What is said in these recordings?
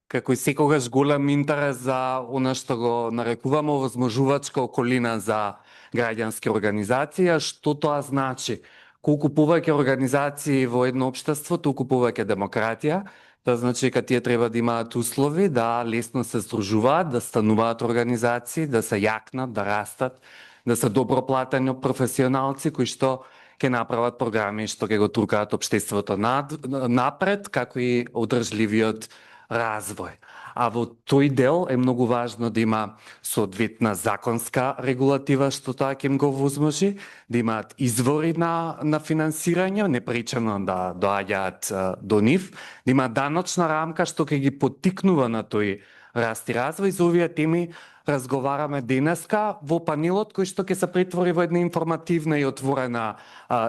како и секогаш голем интерес за она што го нарекуваме овозможувачка околина за граѓански организации. Што тоа значи? Колку повеќе организации во едно општество, толку повеќе демократија. Тоа значи дека тие треба да имаат услови да лесно се здружуваат, да стануваат организации, да се јакнат, да растат, да се добро платени професионалци кои што ќе направат програми што ќе го трукаат општеството напред, како и одржливиот развој. А во тој дел е многу важно да има соодветна законска регулатива што тоа ќе им го возможи, да имаат извори на финансирање, непречено да доаѓаат до нив, да има даночна рамка што ќе ги поттикнува на тој раст и развој. За овие теми разговараме денеска во панелот кој што ќе се претвори во една информативна и отворена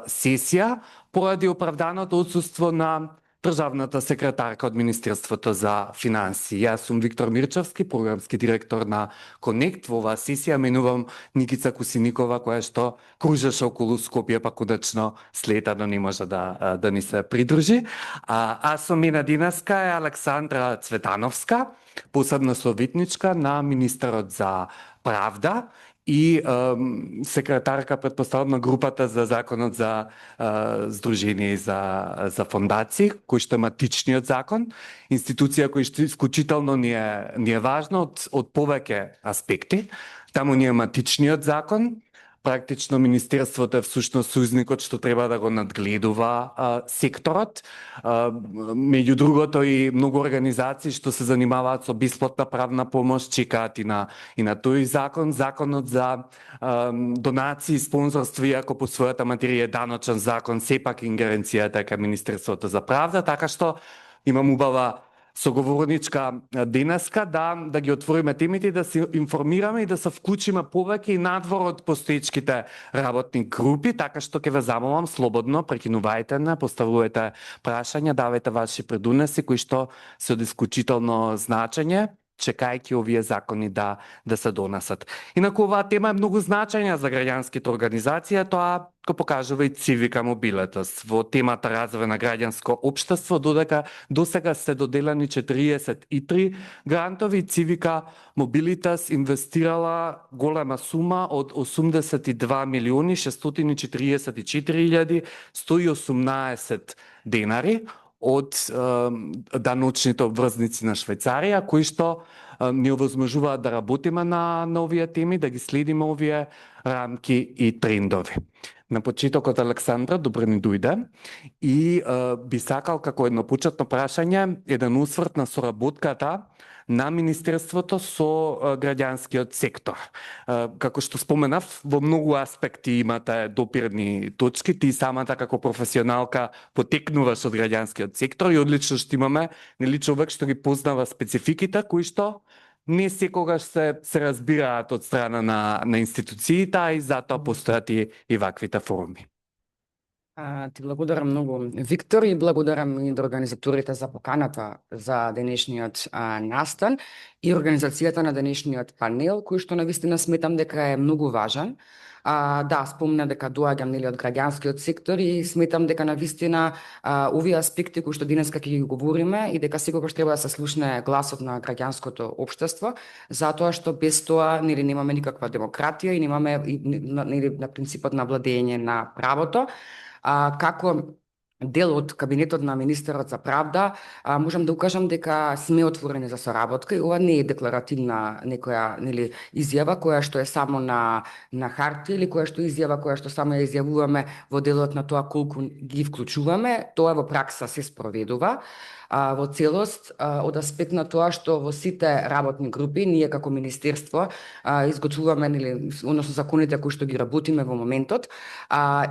сесија поради оправданото отсуство на државната секретарка од Министерството за финансии. Јас сум Виктор Мирчевски, програмски директор на Конект. Во оваа сесија менувам Никица Кусиникова, која што кружеше околу Скопје, па конечно слета, но не може да ни се придружи. А со мене денеска е Александра Цветановска, посебна советничка на министерот за правда и секретарка, претпоставам, на групата за законот за здружение и за фондации, кој што е матичниот закон, институција која што исклучително ни е важна од повеќе аспекти. Таму ни е матичниот закон. Практично Министерството е всушност сојузникот што треба да го надгледува секторот. Меѓу другото и многу организации што се занимаваат со бесплатна правна помош чекаат и на тој закон. Законот за донации и спонзорство, иако по својата материја е даночен закон, сепак ингеренцијата е кај Министерството за правда, така што имам убава соговорничка денеска да ги отвориме темите, да се информираме и да се вклучиме повеќе и надвор од постоечките работни групи, така што ќе ве замолам слободно, прекинувајте не, поставувајте прашања, давајте ваши предунеси кои што се од исклучително значење, чекајќи овие закони да се донесат. Инаку оваа тема е многу значајна за граѓанските организации, тоа го покажува и Цивика Мобилитас. Во темата развој на граѓанско општество, додека досега се доделени 43 грантови, Цивика Мобилитас инвестирала голема сума од 82.644.118 денари од даночните обврзници на Швајцарија, кои што ни овозможуваат да работиме на овие теми, да ги следиме овие рамки и трендови. На почетокот, Александра, добро ни дојде и би сакал како едно почетно прашање еден осврт на соработката на Министерството со граѓанскиот сектор. Како што споменав, во многу аспекти имате допирни точки, ти самата како професионалка потекнуваш од граѓанскиот сектор и одлично што имаме човек што ги познава спецификите кои што не секогаш се разбираат од страна на институциите, а и затоа постојат и ваквите форуми. Ти благодарам многу, Виктор, и благодарам и до организаторите за поканата за денешниот настан и организацијата на денешниот панел, кој што навистина сметам дека е многу важен. Да, спомна дека доаѓам од граѓанскиот сектор и сметам дека навистина овие аспекти кои што денеска ќе ги говориме и дека секогаш треба да се слушне гласот на граѓанското општество, затоа што без тоа немаме никаква демократија и немаме на принципот на владење на правото. Како дел од кабинетот на министерот за правда, можам да укажам дека сме отворени за соработка и ова не е декларативна некоја изјава која што е само на хартија или која што изјава која што само ја изјавуваме во делот на тоа колку ги вклучуваме, тоа во пракса се спроведува во целост од аспект на тоа што во сите работни групи ние како министерство изготвуваме односно законите кои што ги работиме во моментот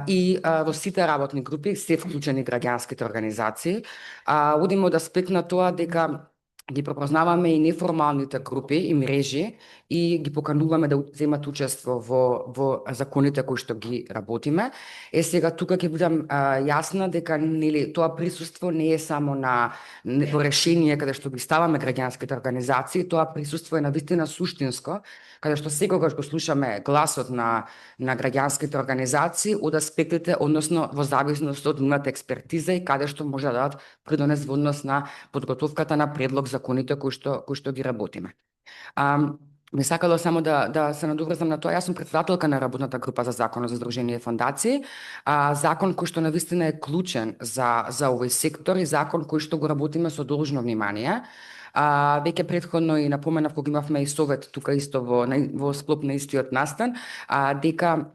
и во сите работни групи се вклучени граѓанските организации. Одиме од аспект на тоа дека ги препознаваме и неформалните групи и мрежи и ги покануваме да земат учество во законите кои што ги работиме. Сега тука ќе бидам јасна дека тоа присуство не е само во решение каде што ги ставаме граѓанските организации, тоа присуство е навистина суштинско, каде што секогаш го слушаме гласот на граѓанските организации од аспектите, односно во зависност од нивната експертиза и каде што може да дадат придонес во однос на подготовката на предлог за законите кои што ги работиме. Ме сакала само да се надоврзам на тоа. Јас сум претседателка на работната група за законот за здружение и фондации. Закон кој што навистина е клучен за овој сектор и закон кој што го работиме со должно внимание. Веќе претходно и напоменав кога имавме и совет тука исто во склоп на истиот настан, дека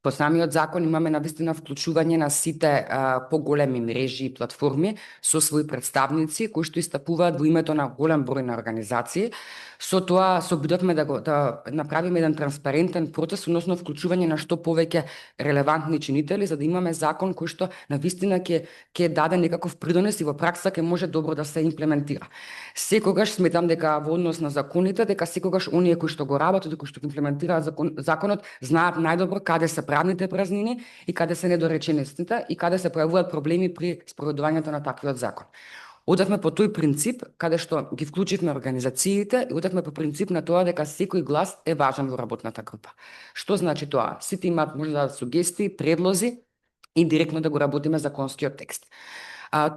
по самиот закон имаме навистина вклучување на сите поголеми мрежи и платформи со своји представници кои што истапуваат во името на голем број на организации. Со тоа се обидовме да направиме еден транспарентен процес, односно вклучување на што повеќе релевантни чинители, за да имаме закон кој што навистина ќе даде некаков придонес и во пракса ќе може добро да се имплементира. Секогаш сметам дека во однос на законите, дека секогаш оние кои што го работат и кои што имплементираат законот знаат најдобро каде се правните празнини и каде се недореченостите и каде се појавуваат проблеми при спроведувањето на таквиот закон. Одевме по тој принцип, каде што ги вклучивме организациите и одевме по принцип на тоа дека секој глас е важен во работната група. Што значи тоа? Сите имаат може да сугестии, предлози и директно да го работиме законскиот текст.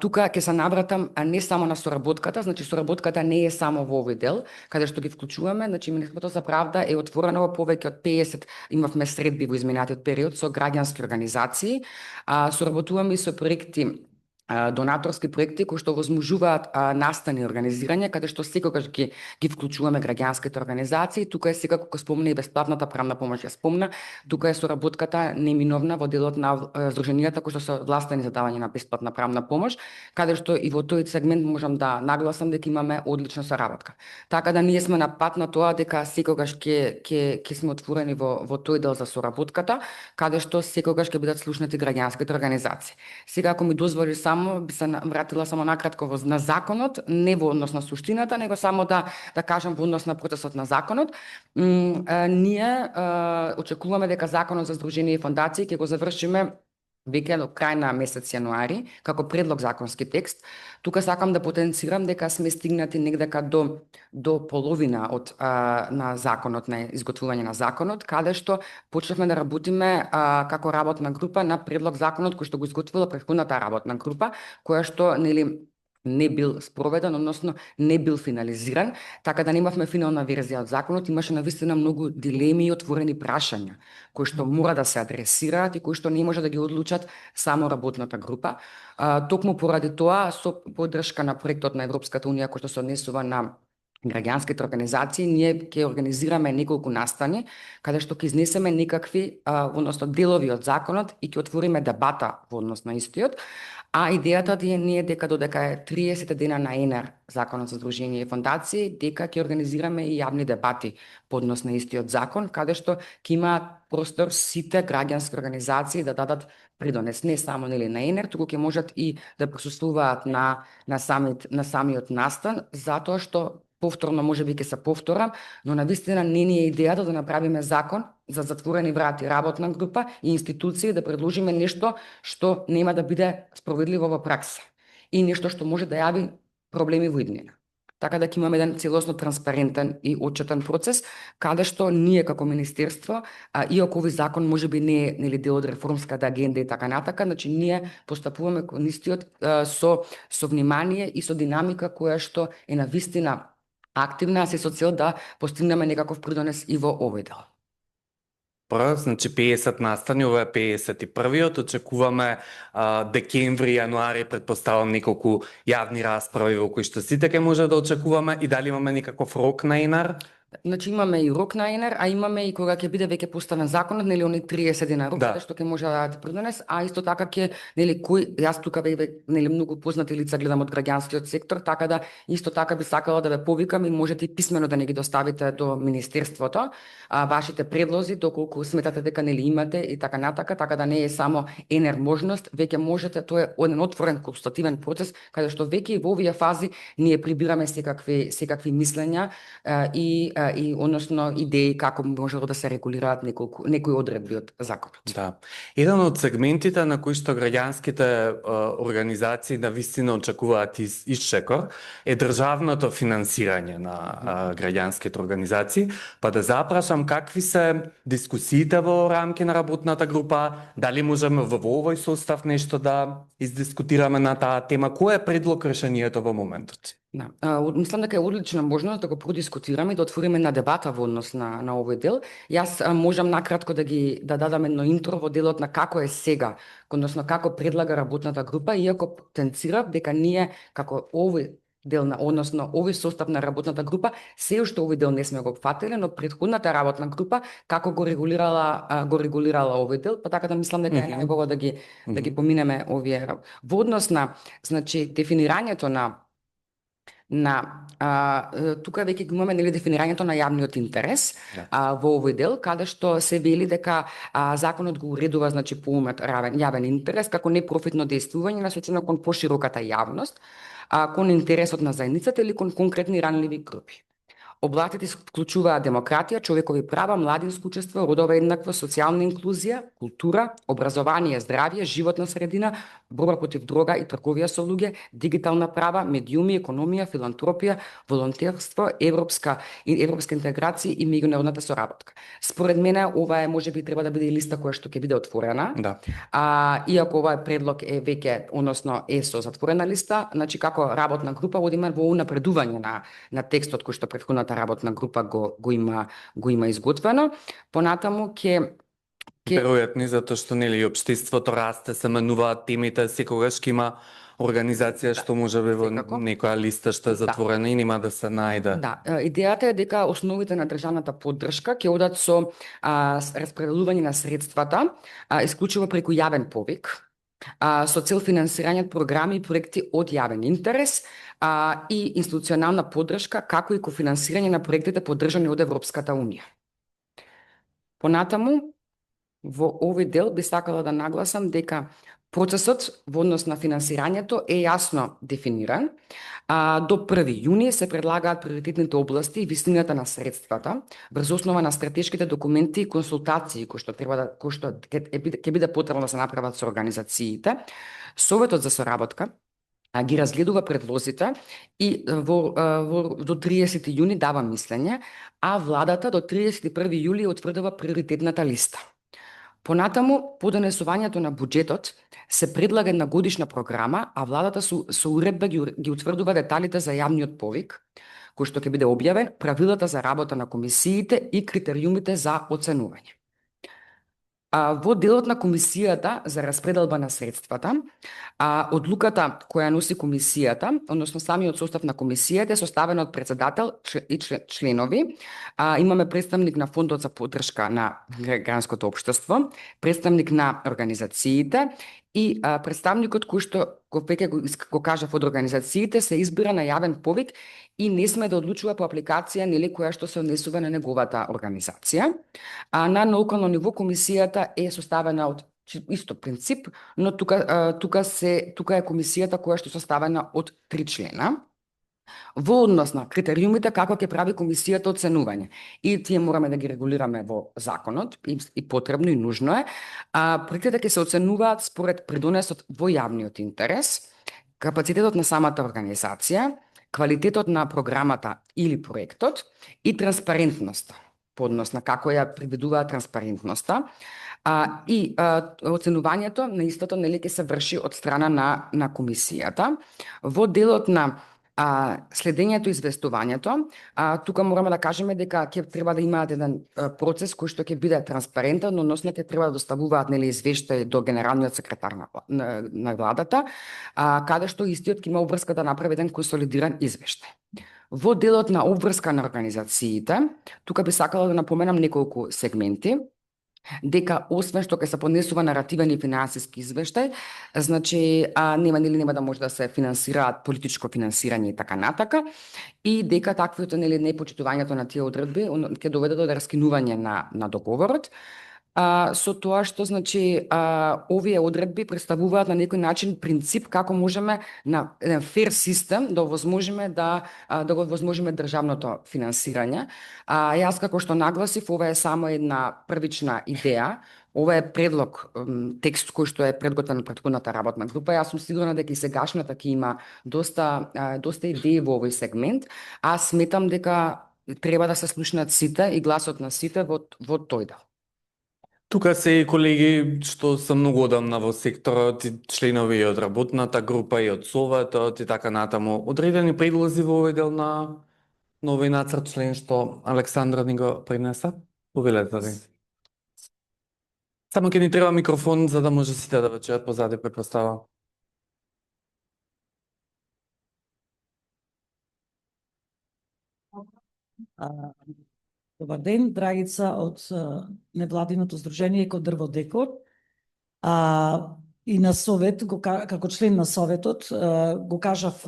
Тука ќе се навратам не само на соработката, значи соработката не е само во овој дел, каде што ги вклучуваме, значи Министерството за правда е отворено во повеќе од 50, имавме средби во изминатиот период со граѓански организации, соработуваме и со проекти, донаторски проекти кои што возможуваат настани и организирање, каде што секогаш ги вклучуваме граѓанските организации. Тука е секако кој спомна и бесплатната правна помош ја спомна. Тука е соработката неминовна во делот на здруженијата кои што се властени за давање на бесплатна правна помош, каде што и во тој сегмент можам да нагласам дека имаме одлична соработка. Така да ние сме на пат на тоа дека секогаш ќе сме отворени во тој дел за соработката, каде што секогаш ќе бидат слушнати граѓанските организации. Сега ако ми дозволи би се вратила само накратко на законот, не во однос на суштината, него само да кажам во однос на процесот на законот. Ние очекуваме дека законот за здружение и фондации ќе го завршиме веќе до крај на месец јануари, како предлог законски текст. Тука сакам да потенцирам дека сме стигнати негдека до половина на законот, на изготвување на законот, каде што почнавме да работиме како работна група на предлог законот кој што го изготвила претходната работна група, која што не бил спроведен, односно не бил финализиран, така да немавме финална верзија од законот, имаше навистина многу дилеми и отворени прашања, кои што мора да се адресираат и кои што не може да ги одлучат само работната група. Токму поради тоа, со поддршка на проектот на Европската унија кој што се однесува на граѓанските организации, ние ќе организираме неколку настани, каде што ќе изнесеме некакви, односно делови од законот и ќе отвориме дебата во однос на истиот. Идејата ни е дека додека е 30 дена на ЕНЕР, Законот за здружение и фондации, дека ќе организираме и јавни дебати по однос на истиот закон, каде што ќе имаат простор сите граѓански организации да дадат придонес, не само на ЕНЕР, туку ќе можат и да присуствуваат на самиот настан, затоа што повторно можеби ќе се повторам, но навистина не ни е идејата да направиме закон за затворени врати, работна група и институции да предложиме нешто што нема да биде справедливо во пракса и нешто што може да јави проблеми во иднина. Така да ќе имаме еден целосно транспарентен и отчетен процес, каде што ние како министерство, иако овој закон можеби не е дел од реформската агенда и така натака, значи ние постапуваме кон истиот со внимание и со динамика која што е навистина активна, се со цел да постигнеме некаков придонес и во овој дел. Значи 50 настани, ова е 51-иот, очекуваме декември, јануари, предпоставам неколку јавни расправи во кои што сите ќе може да очекуваме и дали имаме некаков рок на ЕНАР? Значи имаме и рок на ЕНЕР, имаме и кога ќе биде веќе поставен законот, они 30 дена рок, што ќе може да придонес, исто така ќе, јас тука многу познати лица гледам од граѓанскиот сектор, така да исто така би сакала да ве повикам и можете и писмено да не ги доставите до министерството, вашите предлози, доколку сметате дека имате и така натака, така да не е само ЕНЕР можност, веќе можете, тоа е еден отворен консултативен процес, каде што веќе и во овие фази ние прибираме секакви мислења и односно идеи како можело да се регулираат некои одредби од законот. Да. Еден од сегментите на кои што граѓанските организации навистина очекуваат исчекор е државното финансирање на граѓанските организации, па да запрашам какви се дискусиите во рамки на работната група, дали можеме во овој состав нешто да издискутираме на таа тема, кој е предлог решението во моментот? Да. Мислам дека е одлична можност да го продискутираме и да отвориме на дебата во однос на овој дел. Јас можам накратко да дадам едно интро во делот на како е сега, односно како предлага работната група, иако потенцирав дека ние како овој дел односно овој состав на работната група, се уште овој дел не сме го фатиле, но претходната работна група како го регулирала овој дел, па така да мислам дека е најубаво да ги поминеме овие. Во однос на, значи, дефинирањето тука веќе имаме дефинирањето на јавниот интерес во овој дел, каде што се вели дека законот го уредува, значи, поумет јавен интерес како непрофитно действување насочено кон пошироката јавност, кон интересот на заедницата или кон конкретни ранливи групи. Областите вклучуваат демократија, човекови права, младинско учество, родова еднаквост, социјална инклузија, култура, образование, здравје, животна средина, борба против дрога и трговија со луѓе, дигитална права, медиуми, економија, филантропија, волонтерство, европска интеграција и меѓународната соработка. Според мене ова можеби треба да биде листа која што ќе биде отворена. Да. Иако овој предлог е веќе, односно е со затворена листа, значи како работна група одиме во унапредување на текстот кој што претходната работна група го има изготвено. Понатаму веројатно затоа што нели општеството расте, се менуваат темите, секогаш ќе има организација што можеби во некоја листа што е затворена и нема да се најде. Да, идејата е дека основите на државната поддршка ќе одат со распределување на средствата, исклучиво преку јавен повик, со цел финансирање програми и проекти од јавен интерес и институционална поддршка, како и кофинансирање на проектите поддржани од Европската унија. Понатаму, во овој дел би сакала да нагласам дека процесот во однос на финансирањето е јасно дефиниран. До 1 јуни се предлагаат приоритетните области и висината на средствата врз основа на стратешките документи и консултации кои што ќе биде потребно да се направат со организациите. Советот за соработка ги разгледува предлозите и до 30 јуни дава мислење, а владата до 31 јули утврдува приоритетната листа. Понатаму, по донесувањето на буџетот се предлага една годишна програма, а владата со уредба ги утврдува деталите за јавниот повик, кој што ќе биде објавен, правилата за работа на комисиите и критериумите за оценување. Во делот на комисијата за распределба на средствата, одлуката која носи комисијата, односно самиот состав на комисијата е составен од председател и членови. Имаме представник на Фондот за поддршка на граѓанското општество, представник на организациите и представникот кој што веќе го кажав од организациите се избира на јавен повик и не сме да одлучува по апликација која што се однесува на неговата организација. На локално ниво комисијата е составена од исто принцип, но тука е комисијата која што е составена од 3 члена. Во однос на критериумите како ќе прави комисијата оценување. И тие мораме да ги регулираме во законот и потребно и нужно е. Проектите ќе се оценуваат според придонесот во јавниот интерес, капацитетот на самата организација, квалитетот на програмата или проектот и транспарентноста, по однос на како ја приведува транспарентноста. И оценувањето на истото ќе се врши од страна на комисијата. Во делот на следењето и известувањето, тука мораме да кажеме дека ќе треба да имаат еден процес кој што ќе биде транспарентен, односно ќе треба да доставуваат извештај до генералниот секретар на владата, каде што истиот ќе има обврска да направи еден консолидиран извештај. Во делот на обврска на организациите, тука би сакала да напоменам неколку сегменти, дека освен што ќе се поднесува наративен и финансиски извештај, значи нема да може да се финансираат политичко финансирање и така натака, и дека таквото непочитувањето на тие одредби ќе доведе до раскинување на договорот. Со тоа што значи овие одредби представуваат на некој начин принцип како можеме на еден фер систем да овозможиме го овозможиме државното финансирање. Јас како што нагласив, ова е само една првична идеја. Ова е предлог, текст кој што е предготвен од претходната работна група. Јас сум сигурна дека и сегашната ќе има доста идеи во овој сегмент. Аз сметам дека треба да се слушнат сите и гласот на сите во тој дел. Тука се и колеги што се многу одамна во секторот, и членови и од работната група, и од Советот, и така натаму. Одредени предлози во овој дел на овој нацрт член што Александра ни го принеса? Повелете ли? Само ќе ни треба микрофон за да може сите да ве чујат позади, претпоставам. Добар ден, Драгица од невладиното здружение Еко дрво декор. И на совет, како член на советот, го кажав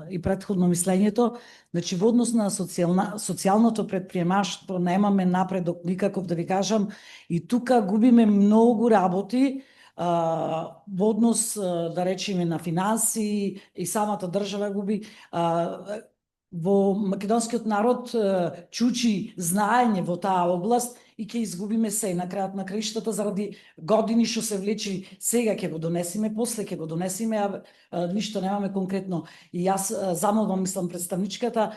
и претходно мислењето, значи во однос на социјалното предприемаштво немаме напредок никаков, да ви кажам, и тука губиме многу работи во однос, да речеме, на финанси, и самата држава губи. Во македонскиот народ чучи знаење во таа област и ќе изгубиме се на крајот на краиштата заради години што се влечи. Сега ќе го донесиме, после ќе го донесиме, а ништо немаме конкретно. И јас замолвам, мислам, представничката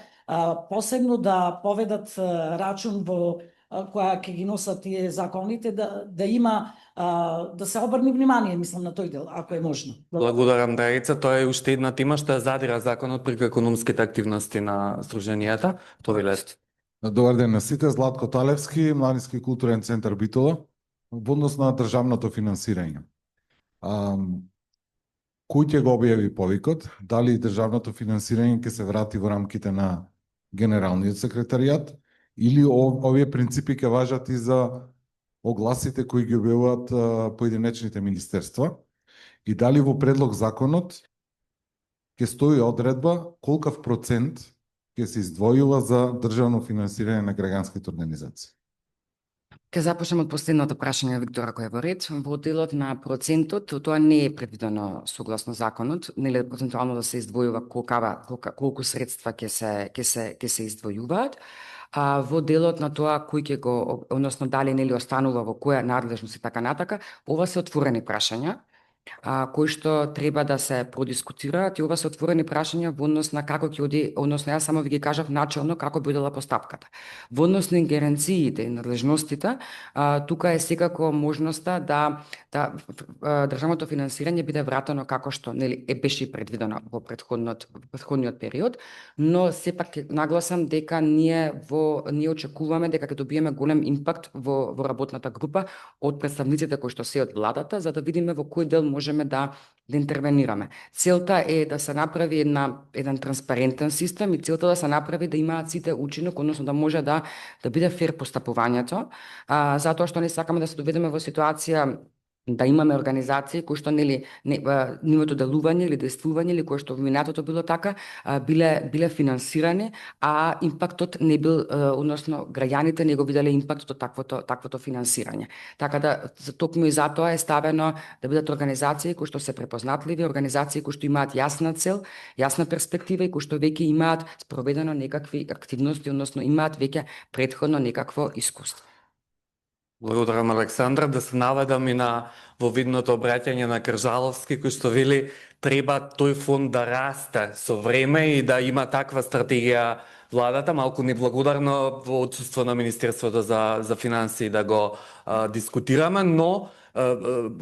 посебно да поведат рачун во која ќе ги носат тие законите, да има да се обрни внимание, мислам, на тој дел, ако е можно. Благодарам, Драгица. Тоа е уште една тема што ја задира законот преку економските активности на здруженијата. Повелете. Добар ден на сите, Златко Талевски, Младински културен центар Битола. Во однос на државното финансирање. Кој ќе го објави повикот? Дали државното финансирање ќе се врати во рамките на Генералниот секретаријат или овие принципи ќе важат и за огласите кои ги објавуваат поединечните министерства? И дали во предлог законот ќе стои одредба колкав процент ќе се издвојува за државно финансирање на граѓанските организации? Ке започнем од последното прашање, Виктора, кој е во ред. Во делот на процентот, тоа не е предвидено согласно законот, нели процентуално да се издвојува колку средства ќе се издвојуваат. А во делот на тоа кој ќе го, односно дали нели останува во која надлежност и така натака, ова се отворени прашања кои што треба да се продискутираат, и ова се отворени прашања во однос на како ќе оди, односно јас само ви ги кажав начелно како би одела постапката. Во однос на ингеренциите и надлежностите, тука е секако можноста да државното финансирање биде вратено како што нели беше предвидено во претходниот период, но сепак ќе нагласам дека ние очекуваме дека ќе добиеме голем импакт во работната група од представниците кои што се од владата, за да видиме во кој дел можеме да интервенираме. Целта е да се направи еден транспарентен систем и целта да се направи да имаат сите учинок, односно да може да биде фер постапувањето, затоа што не сакаме да се доведеме во ситуација да имаме организации кои што нели нивото делување или действување или кое што во минатото било така, биле финансирани, а импактот не бил, односно граѓаните не го виделе импактот од таквото финансирање. Така да токму и затоа е ставено да бидат организации кои што се препознатливи, организации кои што имаат јасна цел, јасна перспектива и кои што веќе имаат спроведено некакви активности, односно имаат веќе претходно некакво искуство. Благодарам, Александра. Да се наведам и на во видното обраќање на Кржаловски, кој што вели треба тој фонд да расте со време и да има таква стратегија владата. Малку неблагодарно во отсуство на Министерството за финансии да го дискутираме, но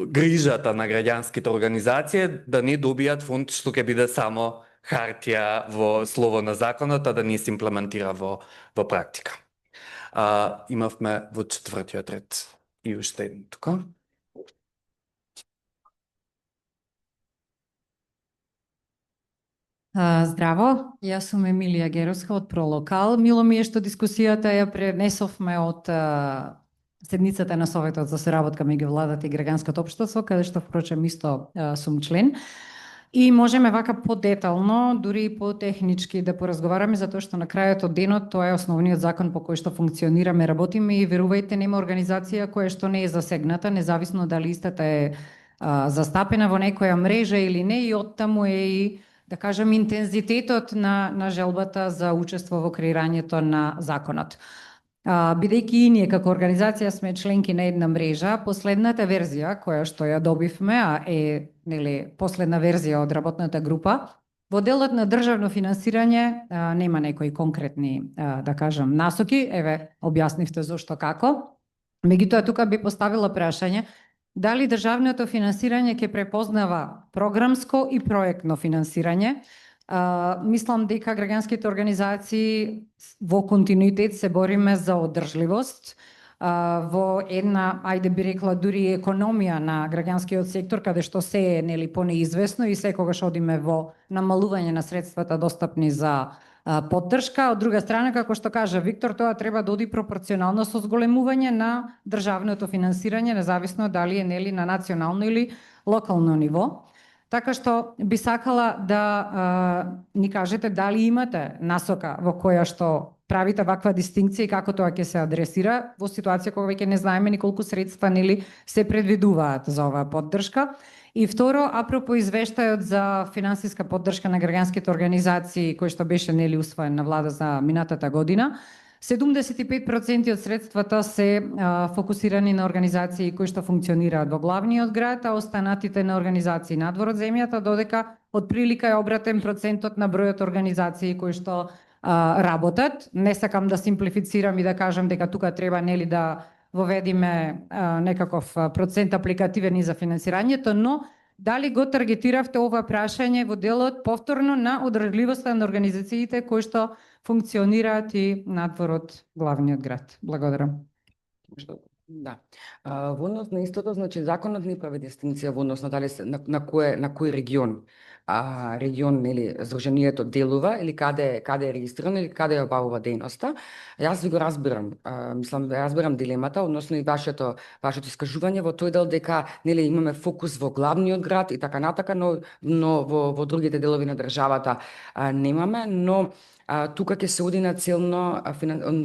грижата на граѓанските организации да не добијат фонд што ќе биде само хартија во слово на законот, а да не се имплементира во практика. Имавме во четвртиот ред и уште еден тука. Здраво, јас сум Емилија Геровска од Пролокал. Мило ми е што дискусијата ја пренесовме од седницата на Советот за соработка меѓу владата и граѓанското општество, каде што впрочем исто сум член. И можеме вака подетално, дури и по-технички да поразговараме, затоа што на крајот од денот тоа е основниот закон по кој што функционираме, работиме и верувајте нема организација која што не е засегната, независно дали истата е застапена во некоја мрежа или не, и оттаму е и, да кажам, интензитетот на желбата за учество во креирањето на законот. Бидејќи и ние како организација сме членки на една мрежа, последната верзија која што ја добивме, а е нели последна верзија од работната група, во делот на државно финансирање нема некои конкретни, да кажам, насоки, еве објаснивте зошто како. Меѓутоа, тука би поставила прашање, дали државното финансирање ќе препознава програмско и проектно финансирање. Мислам дека граѓанските организации во континуитет се бориме за одржливост, во една, ајде би рекла, дури економија на граѓанскиот сектор, каде што се е нели понеизвестно и секогаш одиме во намалување на средствата достапни за поддршка. Од друга страна, како што кажа Виктор, тоа треба да оди пропорционално со зголемување на државното финансирање, независно дали е нели на национално или локално ниво. Така што би сакала да ни кажете дали имате насока во која што правите ваква дистинкција и како тоа ќе се адресира во ситуација кога веќе не знаеме ни колку средства нели се предвидуваат за оваа поддршка. И второ, апропо извештајот за финансиска поддршка на граѓанските организации кој што беше нели усвоен на влада за минатата година, 75% од средствата се фокусирани на организации кои што функционираат во главниот град, а останатите на организации надвор од земјата, додека од прилика е обратен процентот на бројот организации кои што работат. Не сакам да симплифицирам и да кажам дека тука треба нели да воведиме некаков процент апликативен и за финансирањето, но дали го таргетиравте ова прашање во делот повторно на одржливоста на организациите кои што функционираат и надвор од главниот град? Благодарам. Да. Во однос на истото, значи законот не прави дистинкција во однос на дали на кој регион регион нели здруженијето делува или каде е регистрирано или каде е обавува дејноста. Јас ви го разбирам. Мислам разбирам дилемата, односно и вашето искажување во тој дел дека нели имаме фокус во главниот град и така натака, но во другите делови на државата немаме, но тука ќе се оди на целно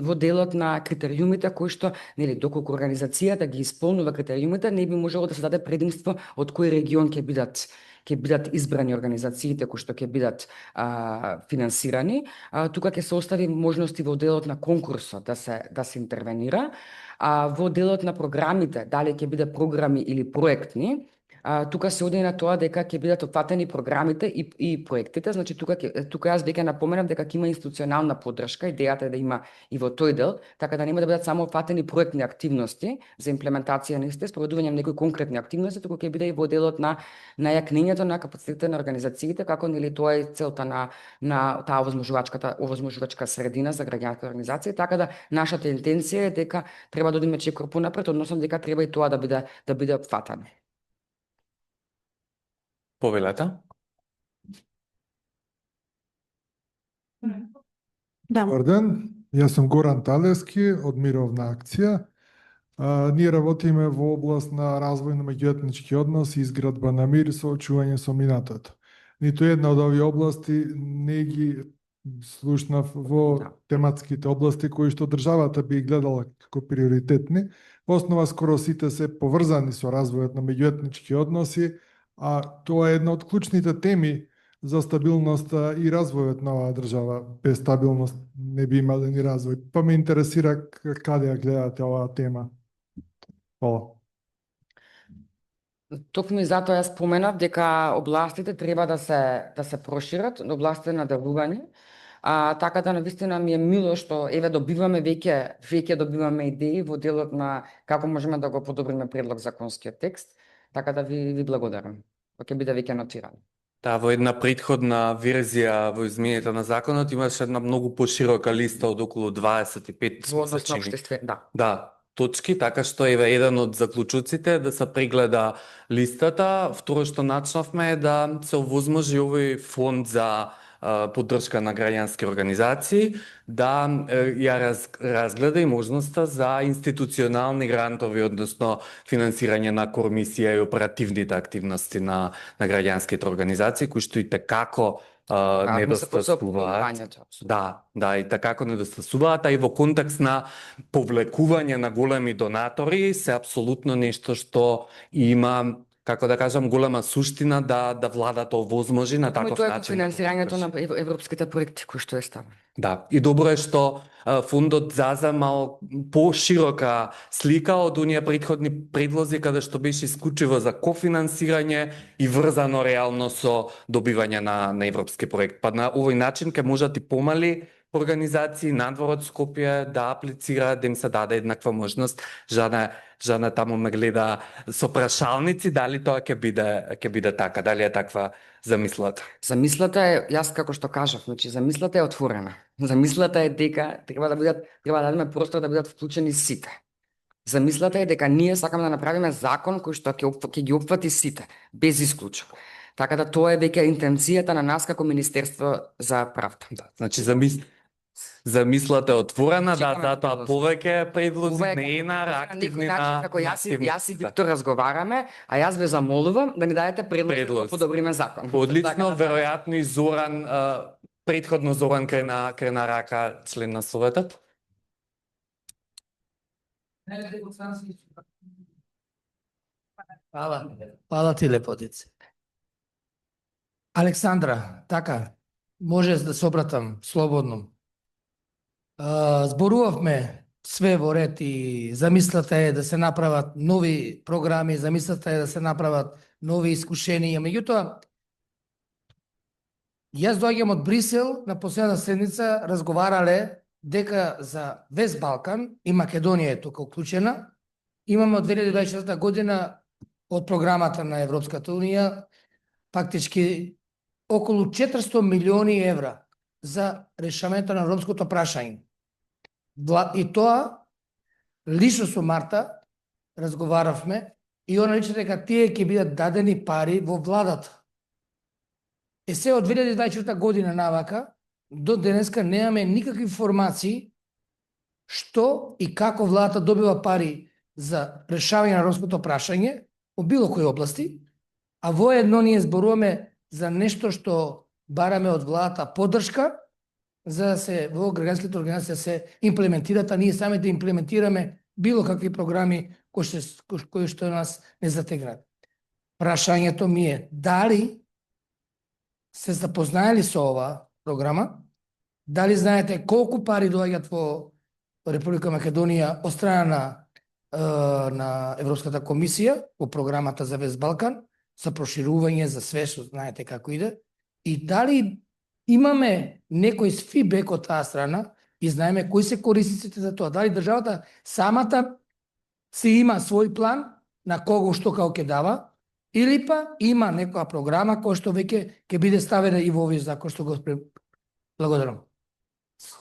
во делот на критериумите кои што нели доколку организацијата ги исполнува критериумите, не би можело да се даде предимство од кој регион ќе бидат избрани организациите кои што ќе бидат финансирани. Тука ќе се остави можности во делот на конкурсот да се интервенира. Во делот на програмите, дали ќе биде програми или проектни, тука се оди на тоа дека ќе бидат опфатени програмите и проектите. Значи тука јас веќе напоменав дека ќе има институционална поддршка, идејата е да има и во тој дел, така да нема да бидат само опфатени проектни активности за имплементација на истите, спроведување на некои конкретни активности, туку ќе биде и во делот на јакнењето на капацитетите на организациите, како нели тоа е целта на таа овозможувачка средина за граѓанска организација, така да нашата интенција е дека треба да одиме чекор понапред, односно дека треба и тоа да биде опфатено. Повелата. Да. Добар ден, јас сум Горан Талевски од Мировна акција. Ние работиме во област на развој на меѓуетнички односи и изградба на мир и соочување со минатото. Ниту една од овие области не ги слушнав во тематските области кои што државата би гледала како приоритетни. Во основа скоро сите се поврзани со развојот на меѓуетнички односи, а тоа е една од клучните теми за стабилноста и развојот на оваа држава. Без стабилност не би имале ни развој. Па ме интересира каде ја гледате оваа тема. Хвала. Токму и затоа јас споменав дека областите треба да се прошират, областите на делување. Така да навистина ми е мило што добиваме веќе добиваме идеи во делот на како можеме да го подобриме предлог законскиот текст. Така да ви благодарам. Ќе биде веќе нотирано. Да, во една претходна верзија во измените на законот имаше една многу поширока листа од околу 25 Во однос на општество, да. Да, точки, така што еден од заклучоците да се прегледа листата. Второ што начнавме е да се овозможи овој фонд за поддршка на граѓански организации, да ја разгледа и можноста за институционални грантови, односно финансирање на комисија и оперативните активности на граѓанските организации, кои што и tekako недостасуваат. Да, и такако недостасуваат, а и во контекст на повлекување на големи донатори се апсолутно нешто што има, како да кажам, голема суштина да владата овозможи на таков начин. Тоа е финансирањето на европските проекти кои што е ставено. Да, и добро е што фондот заземал поширока слика од оние претходни предлози каде што беше исклучиво за кофинансирање и врзано реално со добивање на европски проект. Па на овој начин ќе можат и помали организации надвор од Скопје да аплицираат, да им се даде еднаква можност. Жана таму ме гледа со прашалници, дали тоа ќе биде така, дали е таква замислата. Замислата е, јас како што кажав, значи замислата е отворена. Замислата е дека треба да дадеме простор да бидат вклучени сите. Замислата е дека ние сакаме да направиме закон кој што ќе ги опфати сите, без исклучок. Така да тоа е веќе интенцијата на нас како Министерство за правда. Да, значи замислата е отворена, да, Чекаме затоа предлози. повеќе предлози Ова е не е на активни на како јас и активни. Виктор разговараме, а јас ве замолувам да ни дадете предлози да Предлози. подобриме закон. Одлично, Така да- веројатно и Зоран, претходно Зоран крена рака, член на Советот. Фала ти, лепотице. Александра, така, може да се обратам слободно. Зборувавме све во ред и замислата е да се направат нови програми, замислата е да се направат нови искушенија. Меѓутоа, јас доаѓам од Брисел, на последна седница разговарале дека за Вест Балкан и Македонија е тука уклучена. Имаме од 2024 година од програмата на Европската Унија фактички околу 400 милиони евра за решавањето на ромското прашање. И тоа, лично со Марта, разговаравме и она рече дека тие ќе бидат дадени пари во владата. Се од 2024 година навака, до денеска немаме никакви информации што и како владата добива пари за решавање на ромското прашање во било кои области, а воедно ние зборуваме за нешто што бараме од владата поддршка, за да се во граѓанските организации се имплементират, а ние сами да имплементираме било какви програми кои што нас не затегнат. Прашањето ми е, дали се запознаели со оваа програма, дали знаете колку пари доаѓаат во Република Македонија од страна на Европската комисија по програмата за Вест Балкан, за проширување, за све што знаете како иде, и дали имаме некој фидбек од таа страна и знаеме кои се корисниците за тоа, дали државата самата си има свој план на кого што како ќе дава, или па има некоја програма која што веќе ќе биде ставена и во овој закон што го благодарам.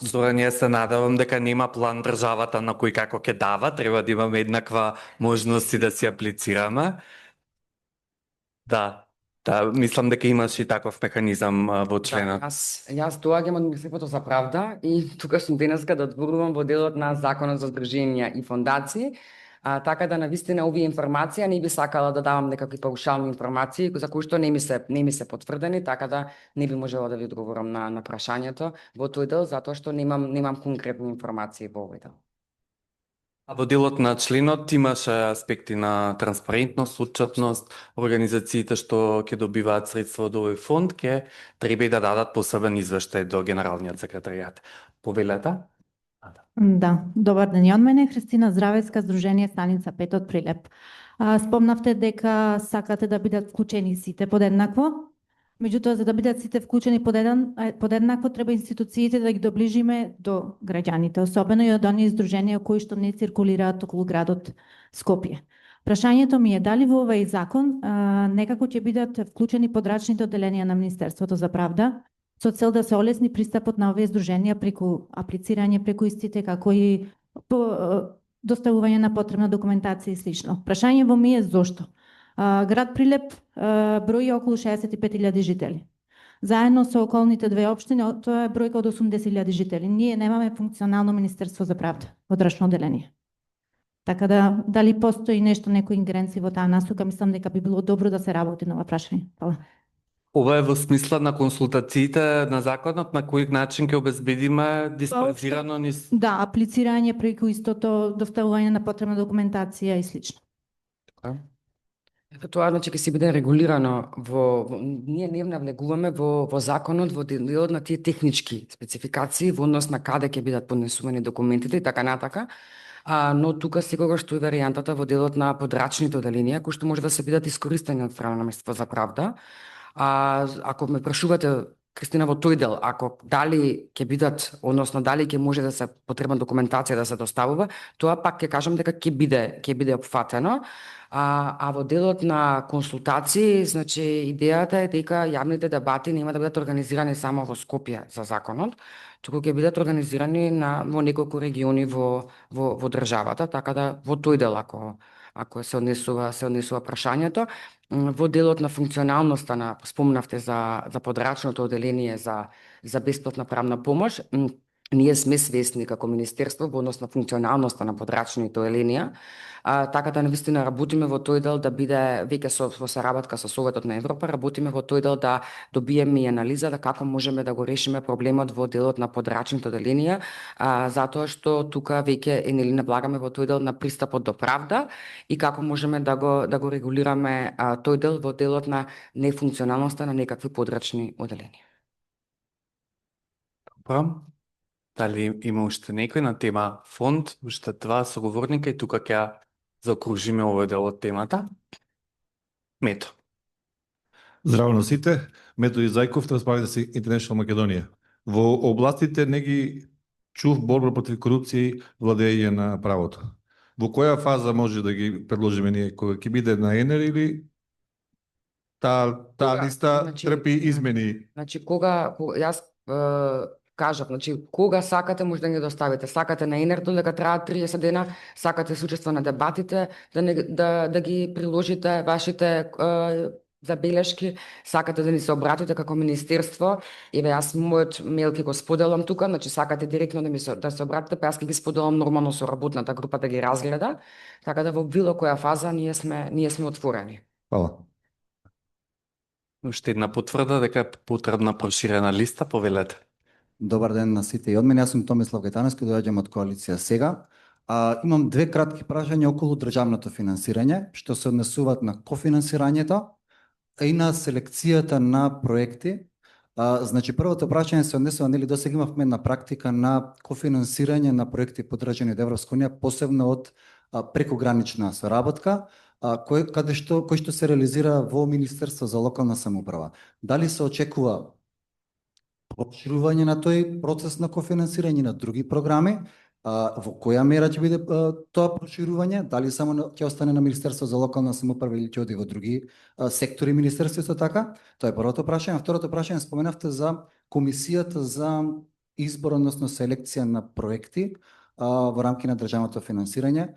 Зоран, јас се надевам дека нема план државата на кој како ќе дава, треба да имаме еднаква можност и да си аплицираме. Да, мислам дека имаш и таков механизам во членот. Да, јас доаѓам од Министерството за правда и тука сум денеска да одборувам во делот на Законот за здруженија и фондации. Така да навистина овие информации не би сакала да давам некакви паушални информации за кои што не ми се потврдени, така да не би можела да ви одговорам на прашањето во тој дел затоа што немам конкретни информации во овој дел. А во делот на членот имаше аспекти на транспарентност, отчетност, организациите што ќе добиваат средства од овој фонд ќе треба и да дадат посебен извештај до Генералниот секретаријат. Повелете? Да, добар ден и од мене, Христина Здравецка, Здружение Станица 5 од Прилеп. Спомнавте дека сакате да бидат вклучени сите подеднакво, меѓутоа за да бидат сите вклучени подеднакво треба институциите да ги доближиме до граѓаните, особено и од оние здруженија кои што не циркулираат околу градот Скопје. Прашањето ми е дали во овој закон некако ќе бидат вклучени подрачните одделенија на Министерството за правда, со цел да се олесни пристапот на овие здруженија преку аплицирање преку истите, како и доставување на потребна документација и слично. Прашање во ми е зошто? Град Прилеп брои околу 65.000 жители. Заедно со околните две општини, тоа е бројка од 80.000 жители. Ние немаме функционално Министерство за правда, подрачно одделение. Така да, дали постои нешто, некои ингеренции во таа насока, мислам дека би било добро да се работи на ова прашање. Фала. Ова е во смисла на консултациите на законот, на кој начин ќе обезбедиме дисперзирано низ... Да, аплицирање преку истото, доставување на потребна документација и слично. Тоа значи ќе се биде регулирано ние не навлегуваме во законот во делот на тие технички спецификации во однос на каде ќе бидат поднесувани документите и така натака. Но тука секогаш што е варијантата во делот на подрачните одделенија кои што може да се бидат искористени од страна на Министерството за правда. Ако ме прашувате Кристина, во тој дел, ако дали ќе бидат, односно дали ќе може да се потребна документација да се доставува, тоа пак ќе кажам дека ќе биде опфатено. А во делот на консултации, значи идејата е дека јавните дебати нема да бидат организирани само во Скопје за законот, туку ќе бидат организирани во неколку региони во државата, така да во тој дел ако се однесува прашањето, во делот на функционалноста спомнавте за подрачното оделение за бесплатна правна помош, ние сме свесни како министерство во однос на функционалноста на подрачните оделенија, така да навистина работиме во тој дел да биде веќе во соработка со Советот на Европа, работиме во тој дел да добиеме и анализа да како можеме да го решиме проблемот во делот на подрачните оделенија, затоа што тука веќе наблагаме во тој дел на пристапот до правда и како можеме да го регулираме тој дел во делот на нефункционалноста на некакви подрачни оделенија. Добро. Дали има уште некој на тема фонд, уште два соговорника и тука ќе заокружиме овој дел од темата. Мето. Здраво на сите, Методи Зајков, Transparency International Македонија. Во областите не ги чув борба против корупција и владење на правото. Во која фаза може да ги предложиме ние, кога ќе биде на ЕНЕР или таа листа трпи измени? Значи јас кажав, значи кога сакате може да ги доставите. Сакате на ЕНЕР дека траат 30 дена, сакате се учества на дебатите, да ги приложите вашите забелешки, сакате да ни се обратите како министерство, еве јас мојот мејл ќе го споделам тука, значи сакате директно да се обратите, па јас ќе ги споделам нормално со работната група да ги разгледа, така да во било која фаза ние сме отворени. Фала. Уште една потврда дека е потребна проширена листа, повелете. Добар ден на сите и од мене, јас сум Томислав Гајтановски, доаѓам од коалиција сега. Имам две кратки прашања околу државното финансирање, што се однесуваат на кофинансирањето и на селекцијата на проекти. Значи првото прашање се однесува, нели досега имавме на практика на кофинансирање на проекти подржани од Европска унија, посебно од прекогранична соработка, кој што се реализира во Министерство за локална самоуправа. Дали се очекува проширување на тој процес на кофинансирање на други програми, во која мера ќе биде тоа проширување, дали само ќе остане на Министерство за локална самоуправа или ќе оди во други сектори министерството така? Тоа е првото прашање. Второто прашање, споменавте за комисијата за избор, односно селекција на проекти во рамки на државното финансирање.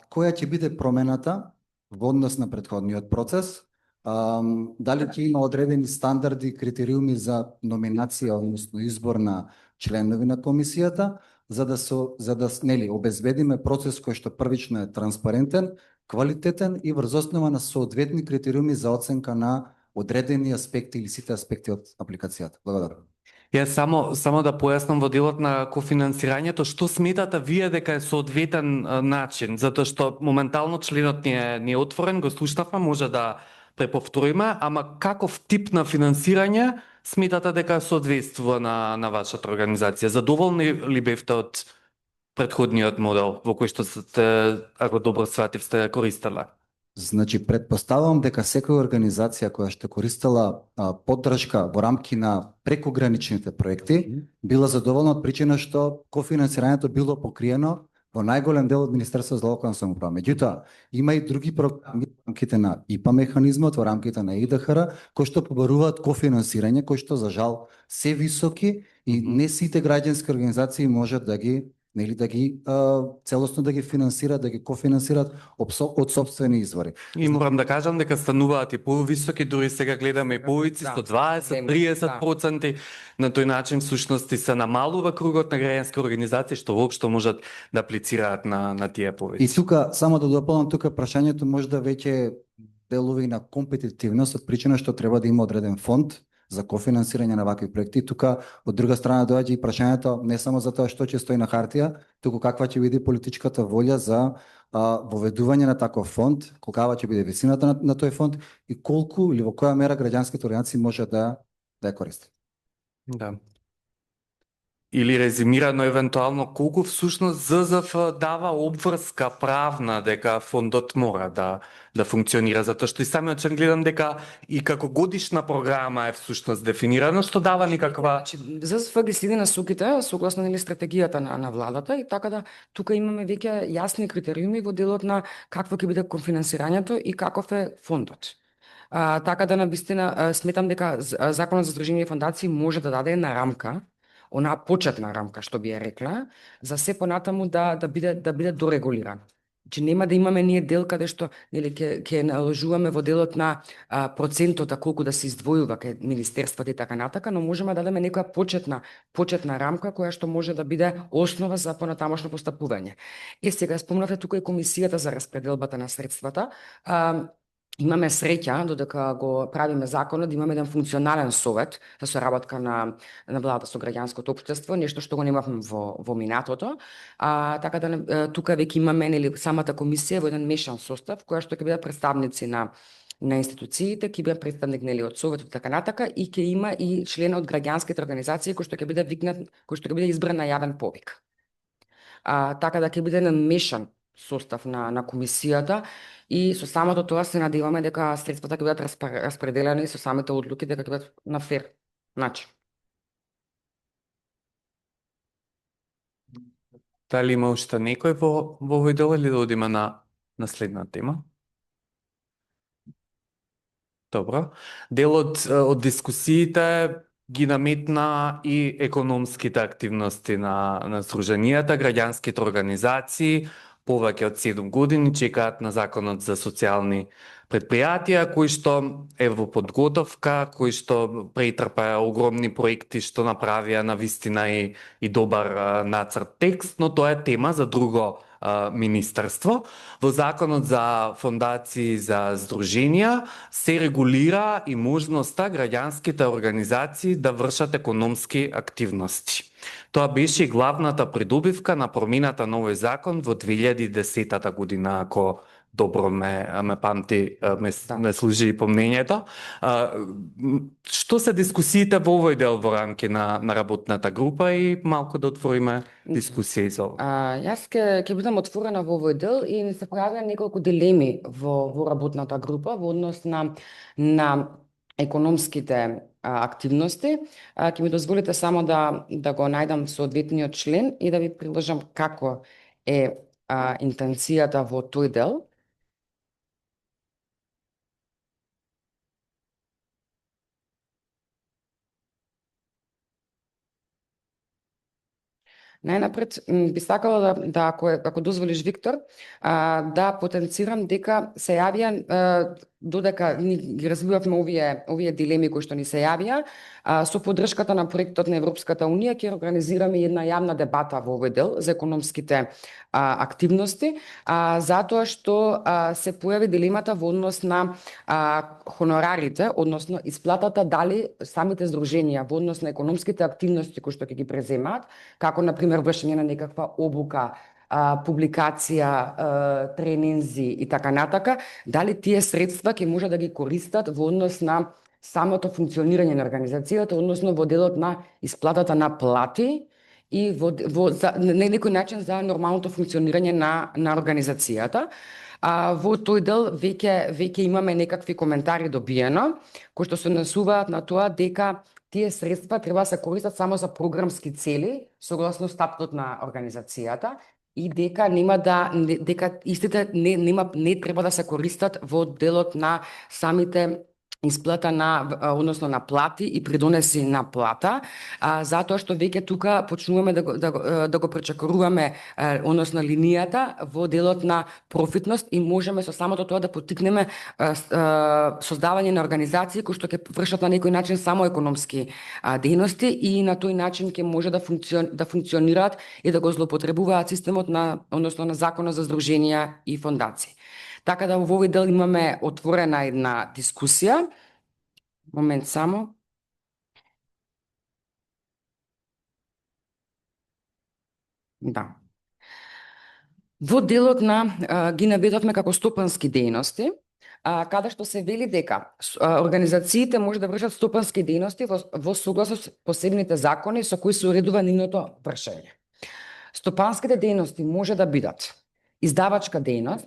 Која ќе биде промената во однос на претходниот процес? Дали ќе има одредени стандарди и критериуми за номинација, односно избор на членови на комисијата, за да обезбедиме процес кој што првично е транспарентен, квалитетен и врз основа на соодветни критериуми за оценка на одредени аспекти или сите аспекти од апликацијата. Благодарам. Јас само да појаснам во делот на кофинансирањето, што сметате вие дека е соодветен начин, затоа што моментално членот ни е отворен, го слушнавме, може да преповториме, ама каков тип на финансирање сметате дека соодветствува на вашата организација? Задоволни ли бевте од претходниот модел во кој што сте, ако добро сватив, сте користеле? Значи, предпоставувам дека секоја организација која што користела поддршка во рамки на прекограничните проекти била задоволна од причина што кофинансирањето било покриено во најголем дел од Министерството за локална самоуправа. Меѓутоа, има и други програми во рамките на ИПА механизмот, во рамките на ИДХР, кои што побаруваат кофинансирање, кои што за жал се високи и не сите граѓански организации можат да ги целосно да ги финансираат, да ги кофинансираат од сопствени извори. И морам да кажам дека стануваат и повисоки, дури сега гледаме и повици, 120-30%, на тој начин всушност и се намалува кругот на граѓански организации што воопшто можат да аплицираат на тие повици. И тука, само да дополнам, тука прашањето може да веќе делови на компетитивност, од причина што треба да има одреден фонд за кофинансирање на вакви проекти. Тука, од друга страна, доаѓа и прашањето не само за тоа што ќе стои на хартија, туку каква ќе биде политичката волја за воведување на таков фонд, колкава ќе биде висината на тој фонд и колку или во која мера граѓанските организации може да ја користат. Да. или резимирано евентуално колку всушност ЗЗФ дава обврска правна дека фондот мора да функционира, затоа што и самиот член гледам дека и како годишна програма е всушност дефинирано, што дава никаква... Значи, ЗЗФ ги следи насоките согласно нели стратегијата на владата и така да тука имаме веќе јасни критериуми во делот на какво ќе биде конфинансирањето и каков е фондот. Така да навистина сметам дека Законот за здруженија и фондации може да даде една рамка, онаа почетна рамка што би ја рекла, за се понатаму да биде дорегулиран. Значи нема да имаме ние дел каде што нели ќе наложуваме во делот на процентот колку да се издвојува кај министерствата и така натака, но можеме да дадеме некоја почетна рамка која што може да биде основа за понатамошно постапување. Сега спомнавте тука и комисијата за распределбата на средствата. Имаме среќа, додека го правиме законот, да имаме еден функционален совет за соработка на владата со граѓанското општество, нешто што го немавме во минатото. Така да тука веќе имаме нели самата комисија во еден мешан состав, која што ќе бидат представници на институциите, ќе биде представник нели од советот така натака и ќе има и член од граѓанските организации кој што ќе биде викнат, кој што ќе биде избран на јавен повик. Така да ќе биде еден мешан состав на комисијата и со самото тоа се надеваме дека средствата ќе бидат распределени и со самите одлуки дека ќе бидат на фер начин. Дали има уште некој во овој дел или да одиме на следна тема? Добро. Делот од дискусиите ги наметна и економските активности на здруженијата, граѓанските организации, повеќе од 7 години чекаат на Законот за социјални предпријатија, кој што е во подготовка, кој што претрпа огромни проекти што направија навистина и добар нацрт текст, но тоа е тема за друго министерство. Во Законот за фондации за здруженија се регулира и можноста граѓанските организации да вршат економски активности. Тоа беше главната придобивка на промената на овој закон во 2010 година, ако добро ме памти, ме служи и помнењето. Што се дискусиите во овој дел во рамки на работната група и малку да отвориме дискусија за ова? Јас ќе бидам отворена во овој дел и не се појавија неколку дилеми во работната група во однос на економските активности. Ќе ми дозволите само да го најдам соодветниот член и да ви приложам како е интенцијата во тој дел. Најнапред би сакала да ако дозволиш Виктор, да потенцирам дека се јавија додека ги разбивавме овие дилеми кои што ни се јавија, со поддршката на проектот на Европската Унија ќе организираме една јавна дебата во овој дел за економските активности, затоа што се појави дилемата во однос на хонорарите, односно исплатата дали самите здруженија во однос на економските активности кои што ќе ги преземаат, како на пример вршење на некаква обука, публикација, тренинзи и така натака, дали тие средства ќе може да ги користат во однос на самото функционирање на организацијата, односно во делот на исплатата на плати и на некој начин за нормалното функционирање на организацијата. Во тој дел веќе имаме некакви коментари добиено, кои што се однесуваат на тоа дека тие средства треба да се користат само за програмски цели, согласно статутот на организацијата, и дека истите не треба да се користат во делот на самите исплата односно на плати и придонеси на плата, затоа што веќе тука почнуваме да го пречекоруваме односно линијата во делот на профитност и можеме со самото тоа да поттикнеме создавање на организации кои што ќе вршат на некој начин само економски дејности и на тој начин ќе може да функционираат и да го злоупотребуваат системот односно на Законот за здруженија и фондации. Така да во овој дел имаме отворена една дискусија. Момент само. Да. Во делот ги наведовме како стопански дејности, каде што се вели дека организациите може да вршат стопански дејности во согласност со посебните закони со кои се уредува нивното вршење. Стопанските дејности може да бидат издавачка дејност,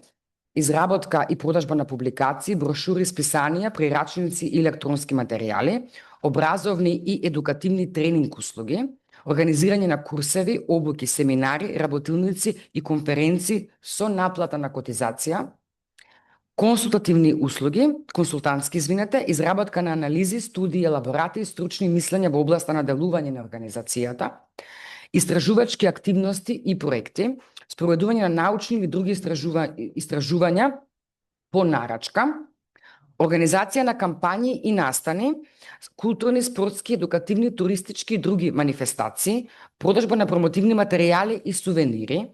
изработка и продажба на публикации, брошури, списанија, прирачници и електронски материјали, образовни и едукативни тренинг услуги, организирање на курсеви, обуки, семинари, работилници и конференции со наплата на котизација, консултативни услуги, консултантски изработка на анализи, студии, елаборати и стручни мислења во областа на делување на организацијата, истражувачки активности и проекти, спроведување на научни или други истражувања по нарачка, организација на кампањи и настани, културни, спортски, едукативни, туристички и други манифестации, продажба на промотивни материјали и сувенири,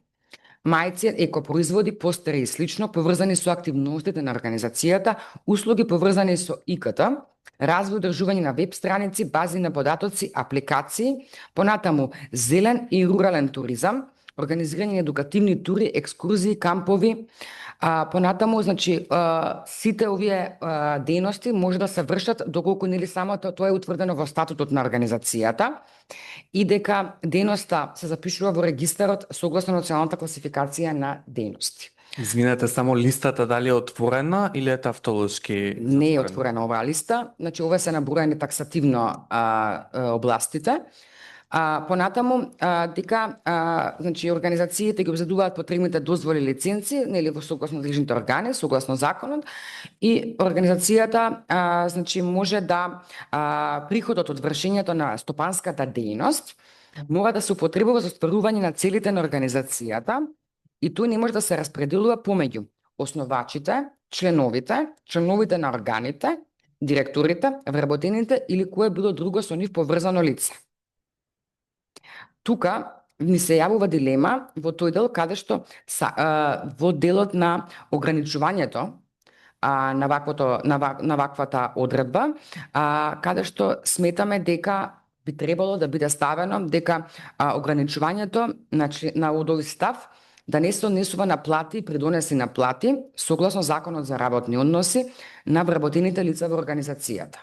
мајци, екопроизводи, постери и слично, поврзани со активностите на организацијата, услуги поврзани со ИКТ, развој и одржување на веб страници, бази на податоци, апликации, понатаму зелен и рурален туризам, организирање на едукативни тури, екскурзии, кампови, понатаму, значи, сите овие дејности може да се вршат доколку нели само тоа е утврдено во статутот на организацијата и дека дејноста се запишува во регистарот согласно националната класификација на дејности. Извинете, само листата дали е отворена или е тавтолошки? Не е отворена оваа листа, значи ова се наброени таксативно областите. Понатаму дека значи организациите ги обзедуваат потребните дозволи и лиценци, нели во согласно надлежните органи, согласно законот, и организацијата значи може да приходот од вршењето на стопанската дејност мора да се употребува за остварување на целите на организацијата и тој не може да се распределува помеѓу основачите, членовите на органите, директорите, вработените или кое било друго со нив поврзано лице. Тука ни се јавува дилема во тој дел каде што во делот на ограничувањето на ваквата одредба, каде што сметаме дека би требало да биде ставено дека ограничувањето на овој став да не се однесува на плати и придонеси на плати согласно Законот за работни односи на вработените лица во организацијата.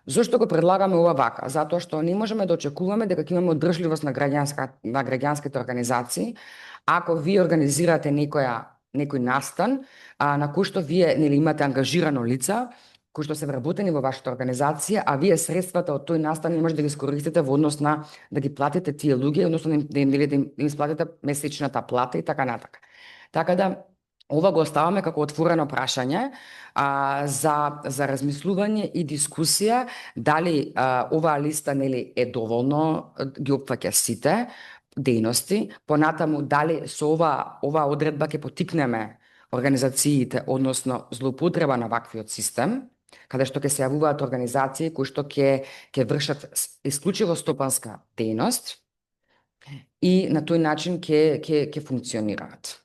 Зошто го предлагаме ова вака? Затоа што не можеме да очекуваме дека ќе имаме одржливост на граѓанските организации ако вие организирате некој настан на кој што вие нели имате ангажирано лица кои што се вработени во вашата организација, а вие средствата од тој настан не може да ги искористите во однос на да ги платите тие луѓе, односно да им исплатите месечната плата и така натака. Така да ова го оставаме како отворено прашање за размислување и дискусија дали оваа листа нели е доволно ги опфаќа сите дејности, понатаму дали со ова одредба ќе поттикнеме организациите, односно злоупотреба на ваквиот систем, каде што ќе се јавуваат организации кои што ќе вршат исклучиво стопанска дејност и на тој начин ќе функционираат.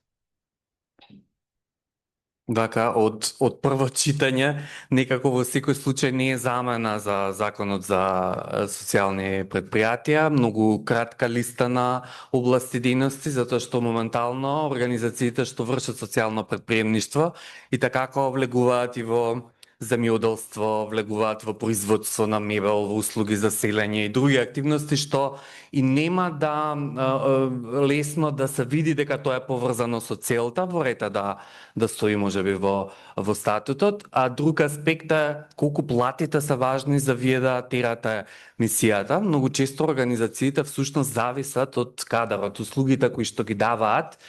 Дака, од прво читање, некако во секој случај не е замена за Законот за социјални предпријатија, многу кратка листа на области дејности, затоа што моментално организациите што вршат социјално предприемништво и такако влегуваат и во земјоделство, влегуваат во производство на мебел, во услуги за селење и други активности што и нема да лесно да се види дека тоа е поврзано со целта, во ред да стои можеби во статутот, а друг аспект е колку платите се важни за вие да терате мисијата. Многу често организациите всушност зависат од кадарот, услугите кои што ги даваат,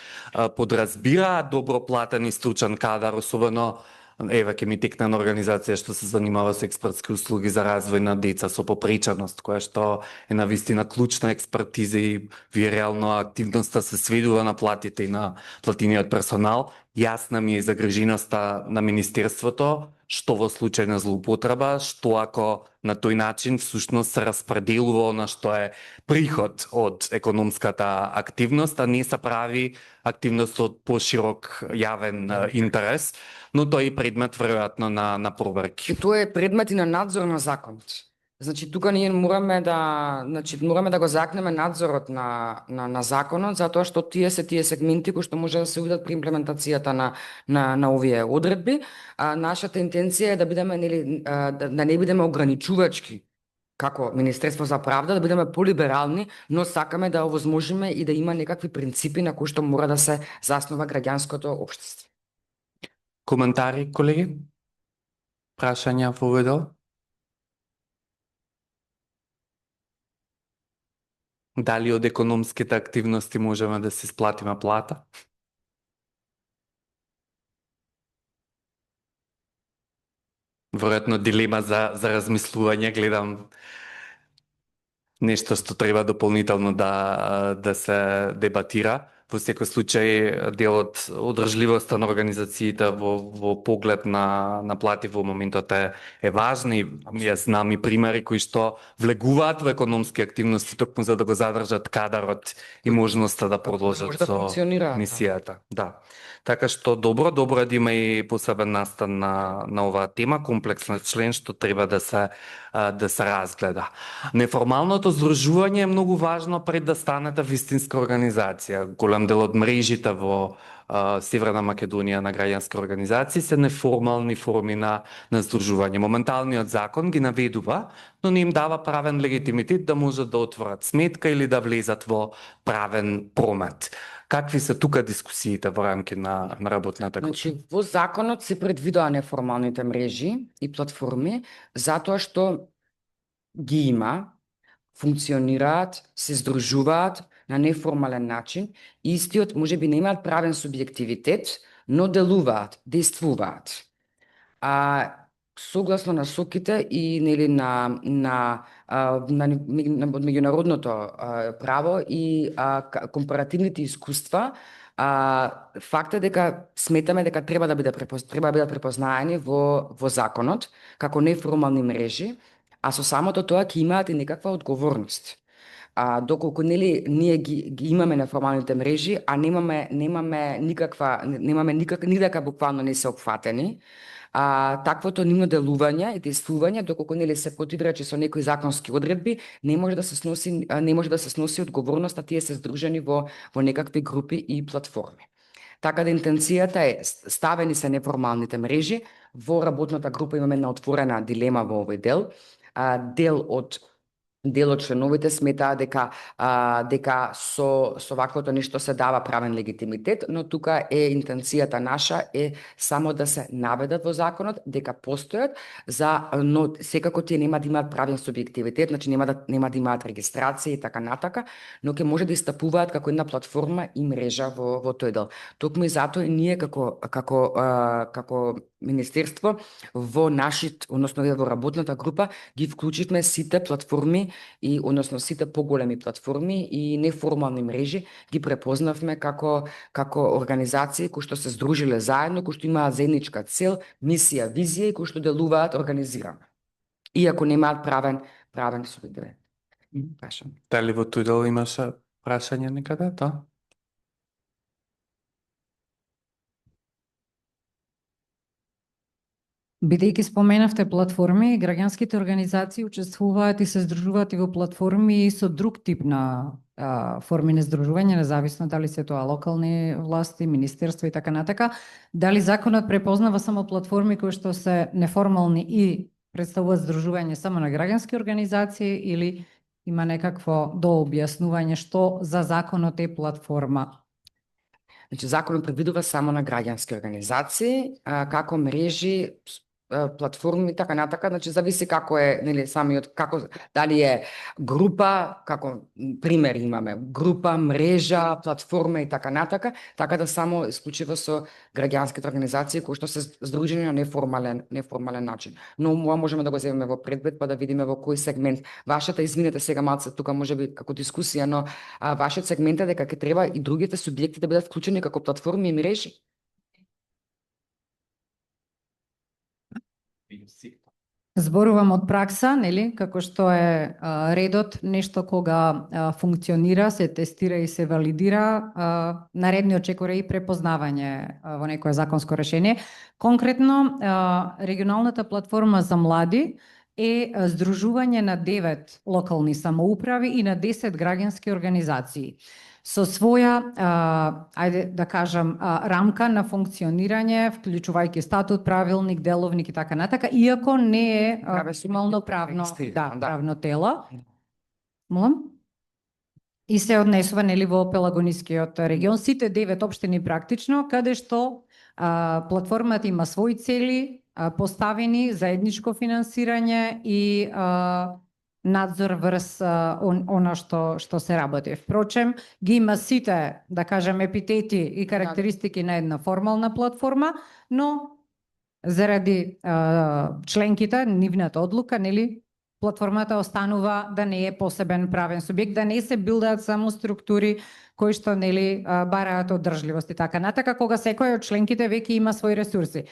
подразбираат добро платен и стручен кадар, особено еве ќе ми текне на организација што се занимава со експертски услуги за развој на деца со попреченост, која што е навистина клучна експертиза и вие реално активноста се сведува на платите и на платениот персонал. Јасна ми е загриженоста на Министерството, што во случај на злоупотреба, што ако на тој начин всушност се распределува она што е приход од економската активност, а не се прави активност од поширок јавен интерес, но тој е предмет веројатно на проверки. И тоа е предмет и на надзор на законот. Значи тука ние мораме да го закнеме надзорот на законот, затоа што тие сегменти кои што може да се увидат при имплементацијата на овие одредби. Нашата интенција е да бидеме да не бидеме ограничувачки како Министерство за правда, да бидеме полиберални, но сакаме да овозможиме и да има некакви принципи на кои што мора да се заснова граѓанското општество. Коментари, колеги? Прашања во овој дел? Дали од економските активности можеме да се исплатиме плата? Веројатно дилема за размислување, гледам нешто што треба дополнително да се дебатира. Во секој случај, делот одржливоста на организациите во поглед на плати во моментот е важна и јас знам и примери кои што влегуваат во економски активности токму за да го задржат кадарот и можноста да продолжат со мисијата. Да. Така што добро е да има и посебен настан на оваа тема, комплексен член што треба да се разгледа. Неформалното здружување е многу важно пред да станете вистинска организација. Голем дел од мрежите во Северна Македонија на граѓански организации се неформални форми на здружување. Моменталниот закон ги наведува, но не им дава правен легитимитет да можат да отворат сметка или да влезат во правен промет. Какви се тука дискусиите во рамки на работната група? Значи, во законот се предвидоа неформалните мрежи и платформи, затоа што ги има, функционираат, се здружуваат на неформален начин, истиот можеби немаат правен субјективитет, но делуваат, действуваат. Согласно насоките и на меѓународното право и компаративните искуства, факт е дека сметаме дека треба да бидат препознаени во законот како неформални мрежи, а со самото тоа ќе имаат и некаква одговорност. Доколку ние ги имаме неформалните мрежи, а немаме никака буквално не се опфатени, таквото нивно делување и действување, доколку се противречи со некои законски одредби, не може да се сноси одговорноста, тие се здружени во некакви групи и платформи. Така да интенцијата е, ставени се неформалните мрежи, во работната група имаме една отворена дилема во овој дел. Дел од членовите сметаа дека со ваквото нешто се дава правен легитимитет, но тука интенцијата наша е само да се наведат во законот дека постојат, но секако тие нема да имаат правен субјективитет, значи нема да имаат регистрација и така натака, но ќе може да истапуваат како една платформа и мрежа во тој дел. Токму и затоа ние како Министерство во во работната група ги вклучивме сите платформи и односно сите поголеми платформи и неформални мрежи ги препознавме како организации кои што се здружиле заедно, кои што имаат заедничка цел, мисија, визија и кои што делуваат организирано. Иако немаат правен субјективитет. Прашање. Дали во тој дел имаше прашање некаде, да? Бидејќи споменавте платформи, граѓанските организации учествуваат и се здружуваат и во платформи и со друг тип на форми на здружување, независно дали се тоа локални власти, министерства и така натака. Дали законот препознава само платформи кои што се неформални и представуваат здружување само на граѓански организации или има некакво дообјаснување што за законот е платформа? Значи, законот предвидува само на граѓански организации, како мрежи, платформи и така натака, значи зависи како е, самиот дали е група, како пример имаме, група, мрежа, платформа и така натака, така да само исклучиво со граѓанските организации кои што се здружени на неформален начин. Но можеме да го земеме во предвид па да видиме во кој сегмент. Вашата, извинете сега малце тука можеби како дискусија, но вашиот сегмент е дека ќе треба и другите субјекти да бидат вклучени како платформи и мрежи. Зборувам од пракса, како што е редот, нешто кога функционира, се тестира и се валидира, наредниот чекор е и препознавање во некое законско решение. Конкретно, регионалната платформа за млади е здружување на 9 локални самоуправи и на 10 граѓански организации со своја, ајде да кажам, рамка на функционирање, вклучувајќи статут, правилник, деловник и така натака, иако не е формално правно, правно тело. Молам? И се однесува нели во Пелагонискиот регион, сите 9 општини практично, каде што платформата има своји цели, поставени заедничко финансирање и надзор врз она што се работи. Впрочем, ги има сите, да кажем, епитети и карактеристики на една формална платформа, но заради членките, нивната одлука, нели, платформата останува да не е посебен правен субјект, да не се билдаат само структури кои што нели бараат одржливост и така натака, кога секој од членките веќе има своји ресурси.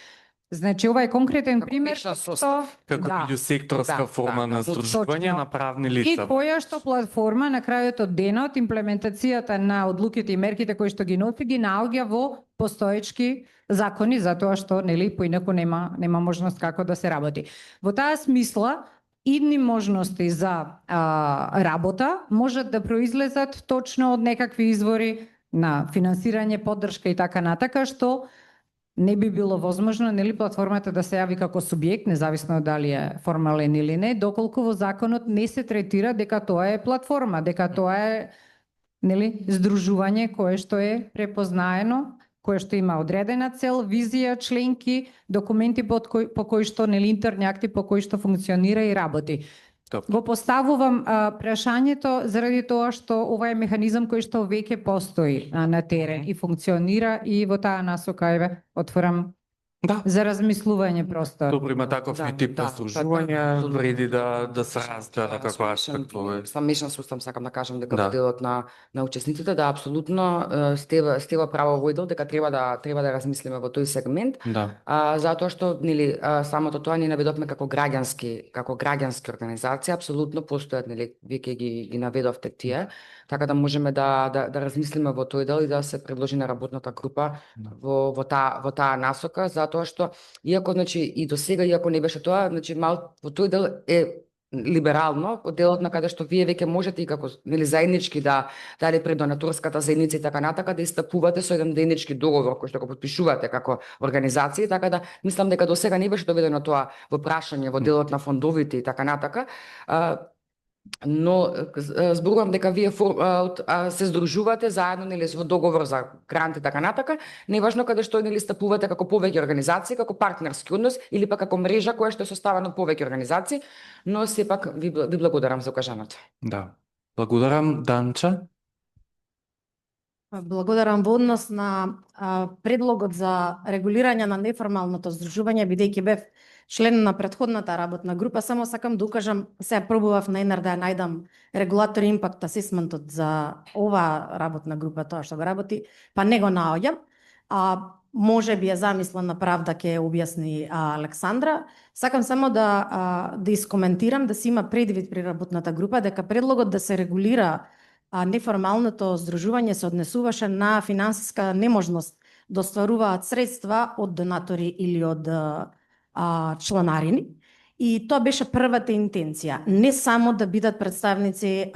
Значи, ова е конкретен пример што како меѓусекторска форма на здружување на правни лица. И која што платформа на крајот од денот, имплементацијата на одлуките и мерките кои што ги носи ги наоѓа во постоечки закони, затоа што нели поинаку нема можност како да се работи. Во таа смисла, идни можности за работа можат да произлезат точно од некакви извори на финансирање, поддршка и така натака, што не би било возможно нели платформата да се јави како субјект, независно дали е формален или не, доколку во законот не се третира дека тоа е платформа, дека тоа е нели здружување кое што е препознаено, кое што има одредена цел, визија, членки, документи по кои што нели интерни акти по кои што функционира и работи. Го поставувам прашањето заради тоа што ова е механизам кој што веќе постои на терен и функционира, и во таа насока еве отворам за размислување просто. Добро, има таков и тип на здружување, вреди да се разгледа како аспект. Мешан сустав, сакам да кажам дека во делот на учесниците, да, апсолутно сте во право во идол, дека треба да размислиме во тој сегмент. Затоа што нели самото тоа ни наведовме како граѓански организација, апсолутно постојат, нели веќе ги наведовте тие, така да можеме да размислиме во тој дел и да се предложи на работната група во таа насока, затоа што иако значи и до сега иако не беше тоа, значи мал во тој дел е либерално, од делот на каде што вие веќе можете и како нели заеднички дали пред донаторската заедница и така натака да истапувате со еден заеднички договор кој што го потпишувате како организација, така да мислам дека до сега не беше доведено тоа во прашање во делот на фондовите и така натака. Но зборувам дека вие се здружувате заедно нели во договор за грант и така натака, неважно каде што нели стапувате како повеќе организации, како партнерски однос или пак како мрежа која што е составена од повеќе организации, но сепак ви благодарам за укажаното. Да. Благодарам, Данча. Благодарам во однос на предлогот за регулирање на неформалното здружување, бидејќи бев член на претходната работна група, само сакам да укажам, се пробував најнар да ја најдам регулатор импакт асесментот за ова работна група, тоа што го работи, па не го наоѓам. Може би е замислена правда, ќе објасни Александра. Сакам само да искоментирам, да се има предвид при работната група, дека предлогот да се регулира неформалното здружување се однесуваше на финансиска неможност да остваруваат средства од донатори или од чланарини. И тоа беше првата интенција. Не само да бидат представници,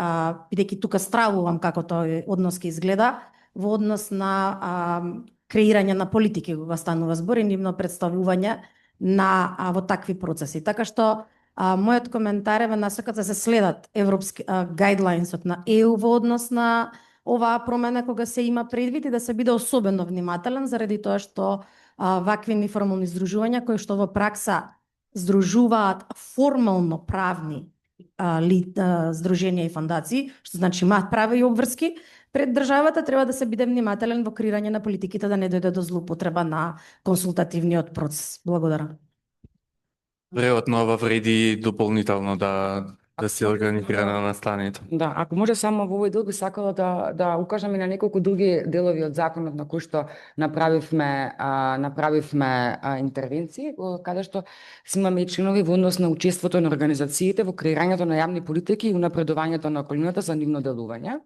бидејќи тука стравувам како тој однос ќе изгледа, во однос на креирање на политики кога станува збор и нивно представување на во такви процеси. Така што мојот коментар е во насоката да се следат европски гайдлайнсот на ЕУ во однос на оваа промена кога се има предвид и да се биде особено внимателен заради тоа што вакви неформални здружувања кои што во пракса здружуваат формално правни здруженија и фондации, што значи имаат права и обврски пред државата, треба да се биде внимателен во креирање на политиките да не дојде до злоупотреба на консултативниот процес. Благодарам. Веројатно ова вреди дополнително да се организира на настаните. Да, ако може само во овој дел би сакала да укажам и на неколку други делови од законот на кои што направивме интервенции, каде што имаме и членови во однос на учеството на организациите во креирањето на јавни политики и унапредувањето на околината за нивно делување.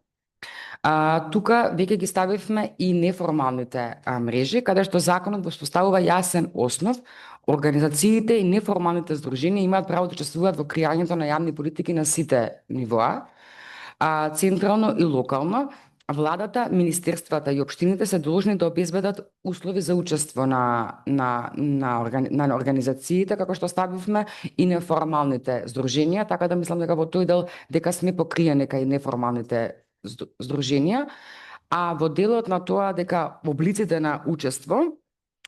Тука веќе ги ставивме и неформалните мрежи, каде што законот го поставува јасен основ. Организациите и неформалните здруженија имаат право да учествуваат во креањето на јавни политики на сите нивоа, централно и локално. Владата, министерствата и општините се должни да обезбедат услови за учество на организациите, како што ставивме, и неформалните здруженија, така да мислам дека во тој дел дека сме покриени кај неформалните здруженија, а во делот на тоа дека облиците на учество,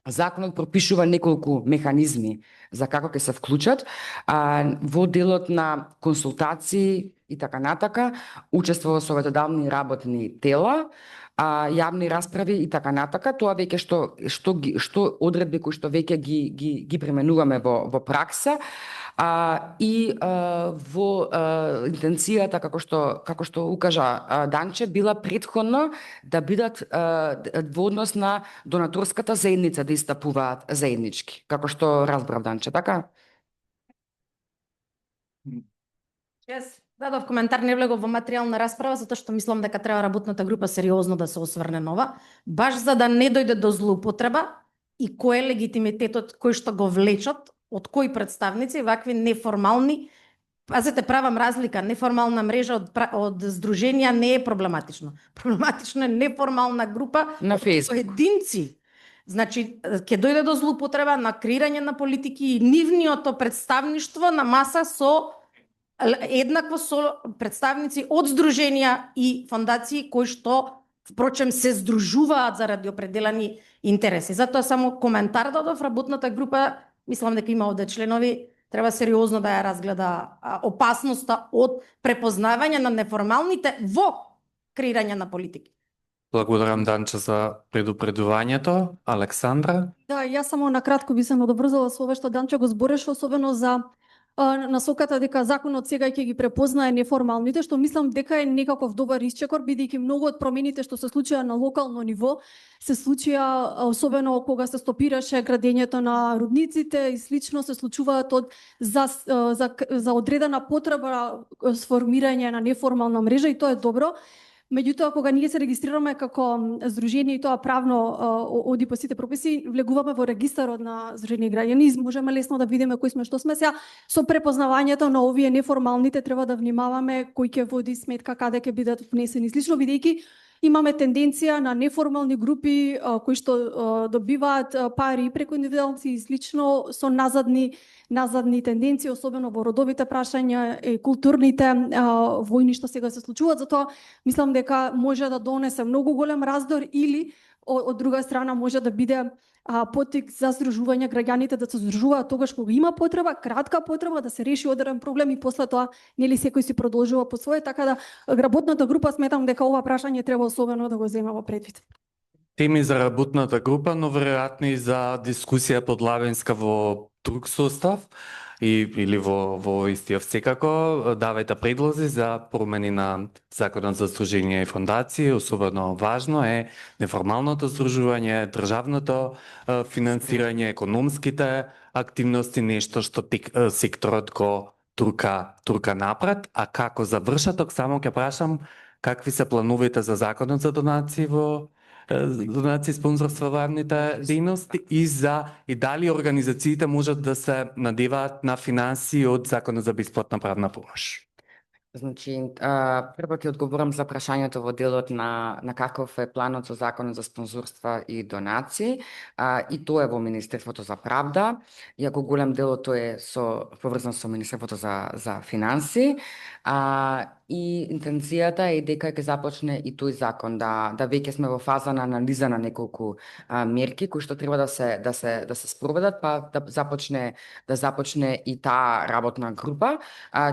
законот пропишува неколку механизми за како ќе се вклучат, во делот на консултации и така натака, учество во советодавни работни тела, јавни расправи и така натака. Тоа веќе што одредби кои што веќе ги применуваме во пракса, и во интенцијата, како што укажа Данче, била претходно да бидат во однос на донаторската заедница да истапуваат заеднички, како што разбрав Данче, така? Јас дадов коментар, не влегов во материјална расправа, затоа што мислам дека треба работната група сериозно да се осврне на ова, баш за да не дојде до злоупотреба и кој е легитимитетот кој што го влечат, од кои представници, вакви неформални, пазете, правам разлика, неформална мрежа од здруженија не е проблематично. Проблематично е неформална група На Facebook. единци. Значи, ќе дојде до злоупотреба на креирање на политики и нивниото представништво на маса со еднакво со представници од здруженија и фондации кои што впрочем се здружуваат заради определени интереси. Затоа само коментар дадов, работната група, мислам дека има овде членови, треба сериозно да ја разгледа опасноста од препознавање на неформалните во креирање на политики. Благодарам, Данче, за предупредувањето. Александра? Да, јас само накратко би се надоврзала со ова што Данче го збореше, особено за насоката дека законот сега ќе ги препознае неформалните, што мислам дека е некаков добар исчекор, бидејќи многу од промените што се случија на локално ниво се случија особено кога се стопираше градењето на рудниците и слично, се случуваат за одредена потреба сформирање на неформална мрежа, и тоа е добро. Меѓутоа, кога ние се регистрираме како здружение и тоа правно оди по сите прописи, влегуваме во регистарот на здружени граѓани, можеме лесно да видиме кои сме, што сме. Сега со препознавањето на овие неформалните треба да внимаваме кој ќе води сметка, каде ќе бидат внесени слично, бидејќи имаме тенденција на неформални групи кои што добиваат пари преку индивидуалци и слично со назадни тенденции, особено во родовите прашања и културните војни што сега се случуваат. Затоа мислам дека може да донесе многу голем раздор или од друга страна може да биде поттик за здружување, граѓаните да се здружуваат тогаш кога има потреба, кратка потреба да се реши одреден проблем и после тоа нели секој си продолжува по своје, така да работната група сметам дека ова прашање треба особено да го земе во предвид. Теми за работната група, но веројатно и за дискусија подлабенска во друг состав или во истиот. Секако давајте предлози за промени на Законот за здруженија и фондации. Особено важно е неформалното здружување, државното финансирање, економските активности, нешто што секторот го турка напред. А како завршаток, само ќе прашам какви се плановите за Законот за донации спонзорства во јавните дејности и дали организациите можат да се надеваат на финансии од Законот за бесплатна правна помош? Значи, прво ќе одговорам за прашањето во делот на каков е планот со Законот за спонзорства и донации. И тоа е во Министерството за правда, иако голем дел од тоа е поврзан со Министерството за финансии. И интенцијата е дека ќе започне и тој закон, да веќе сме во фаза на анализа на неколку мерки кои што треба да се спроведат, па да започне и таа работна група.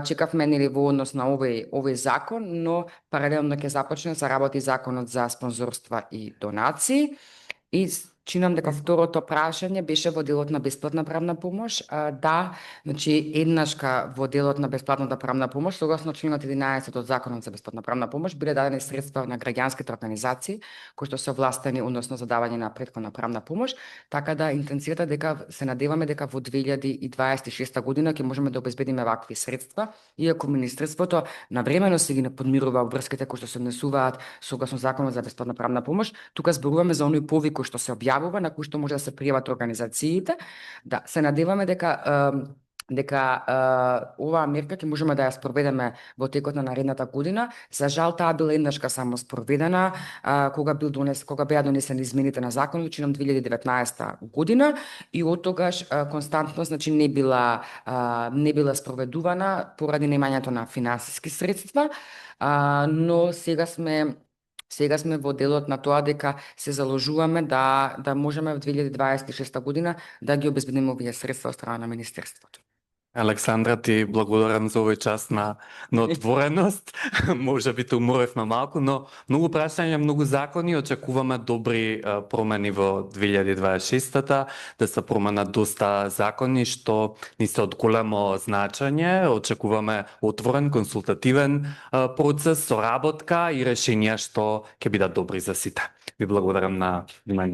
Чекавме нели во однос на овој закон, но паралелно ќе започне да се работи Законот за спонзорства и донации. И Чинам дека второто прашање беше во делот на бесплатна правна помош. Да, значи еднашка во делот на бесплатната правна помош, согласно членот 11 од Законот за бесплатна правна помош, биле дадени средства на граѓанските организации кои што се овластени односно за давање на претходна правна помош, така да интенцијата дека се надеваме дека во 2026 година ќе можеме да обезбедиме вакви средства, иако Министерството навремено се ги подмирува обврските кои што се однесуваат согласно Законот за бесплатна правна помош. Тука зборуваме за оној повик кој што се објавува, на кој што може да се пријават организациите. Да, се надеваме дека оваа мерка ќе можеме да ја спроведеме во текот на наредната година. За жал таа била еднашка само спроведена кога беа донесени измените на законот, чинам 2019 година, и од тогаш константно значи не била спроведувана поради немањето на финансиски средства, но сега сме во делот на тоа дека се заложуваме да можеме во 2026 година да ги обезбедиме овие средства од страна на Министерството. Александра, ти благодарам за овој час на отвореност. Може би те уморевме малку, но многу прашања, многу закони, очекуваме добри промени во 2026-та, да се променат доста закони што ни се од големо значење. Очекуваме отворен, консултативен процес, соработка и решенија што ќе бидат добри за сите. Ви благодарам на внимание.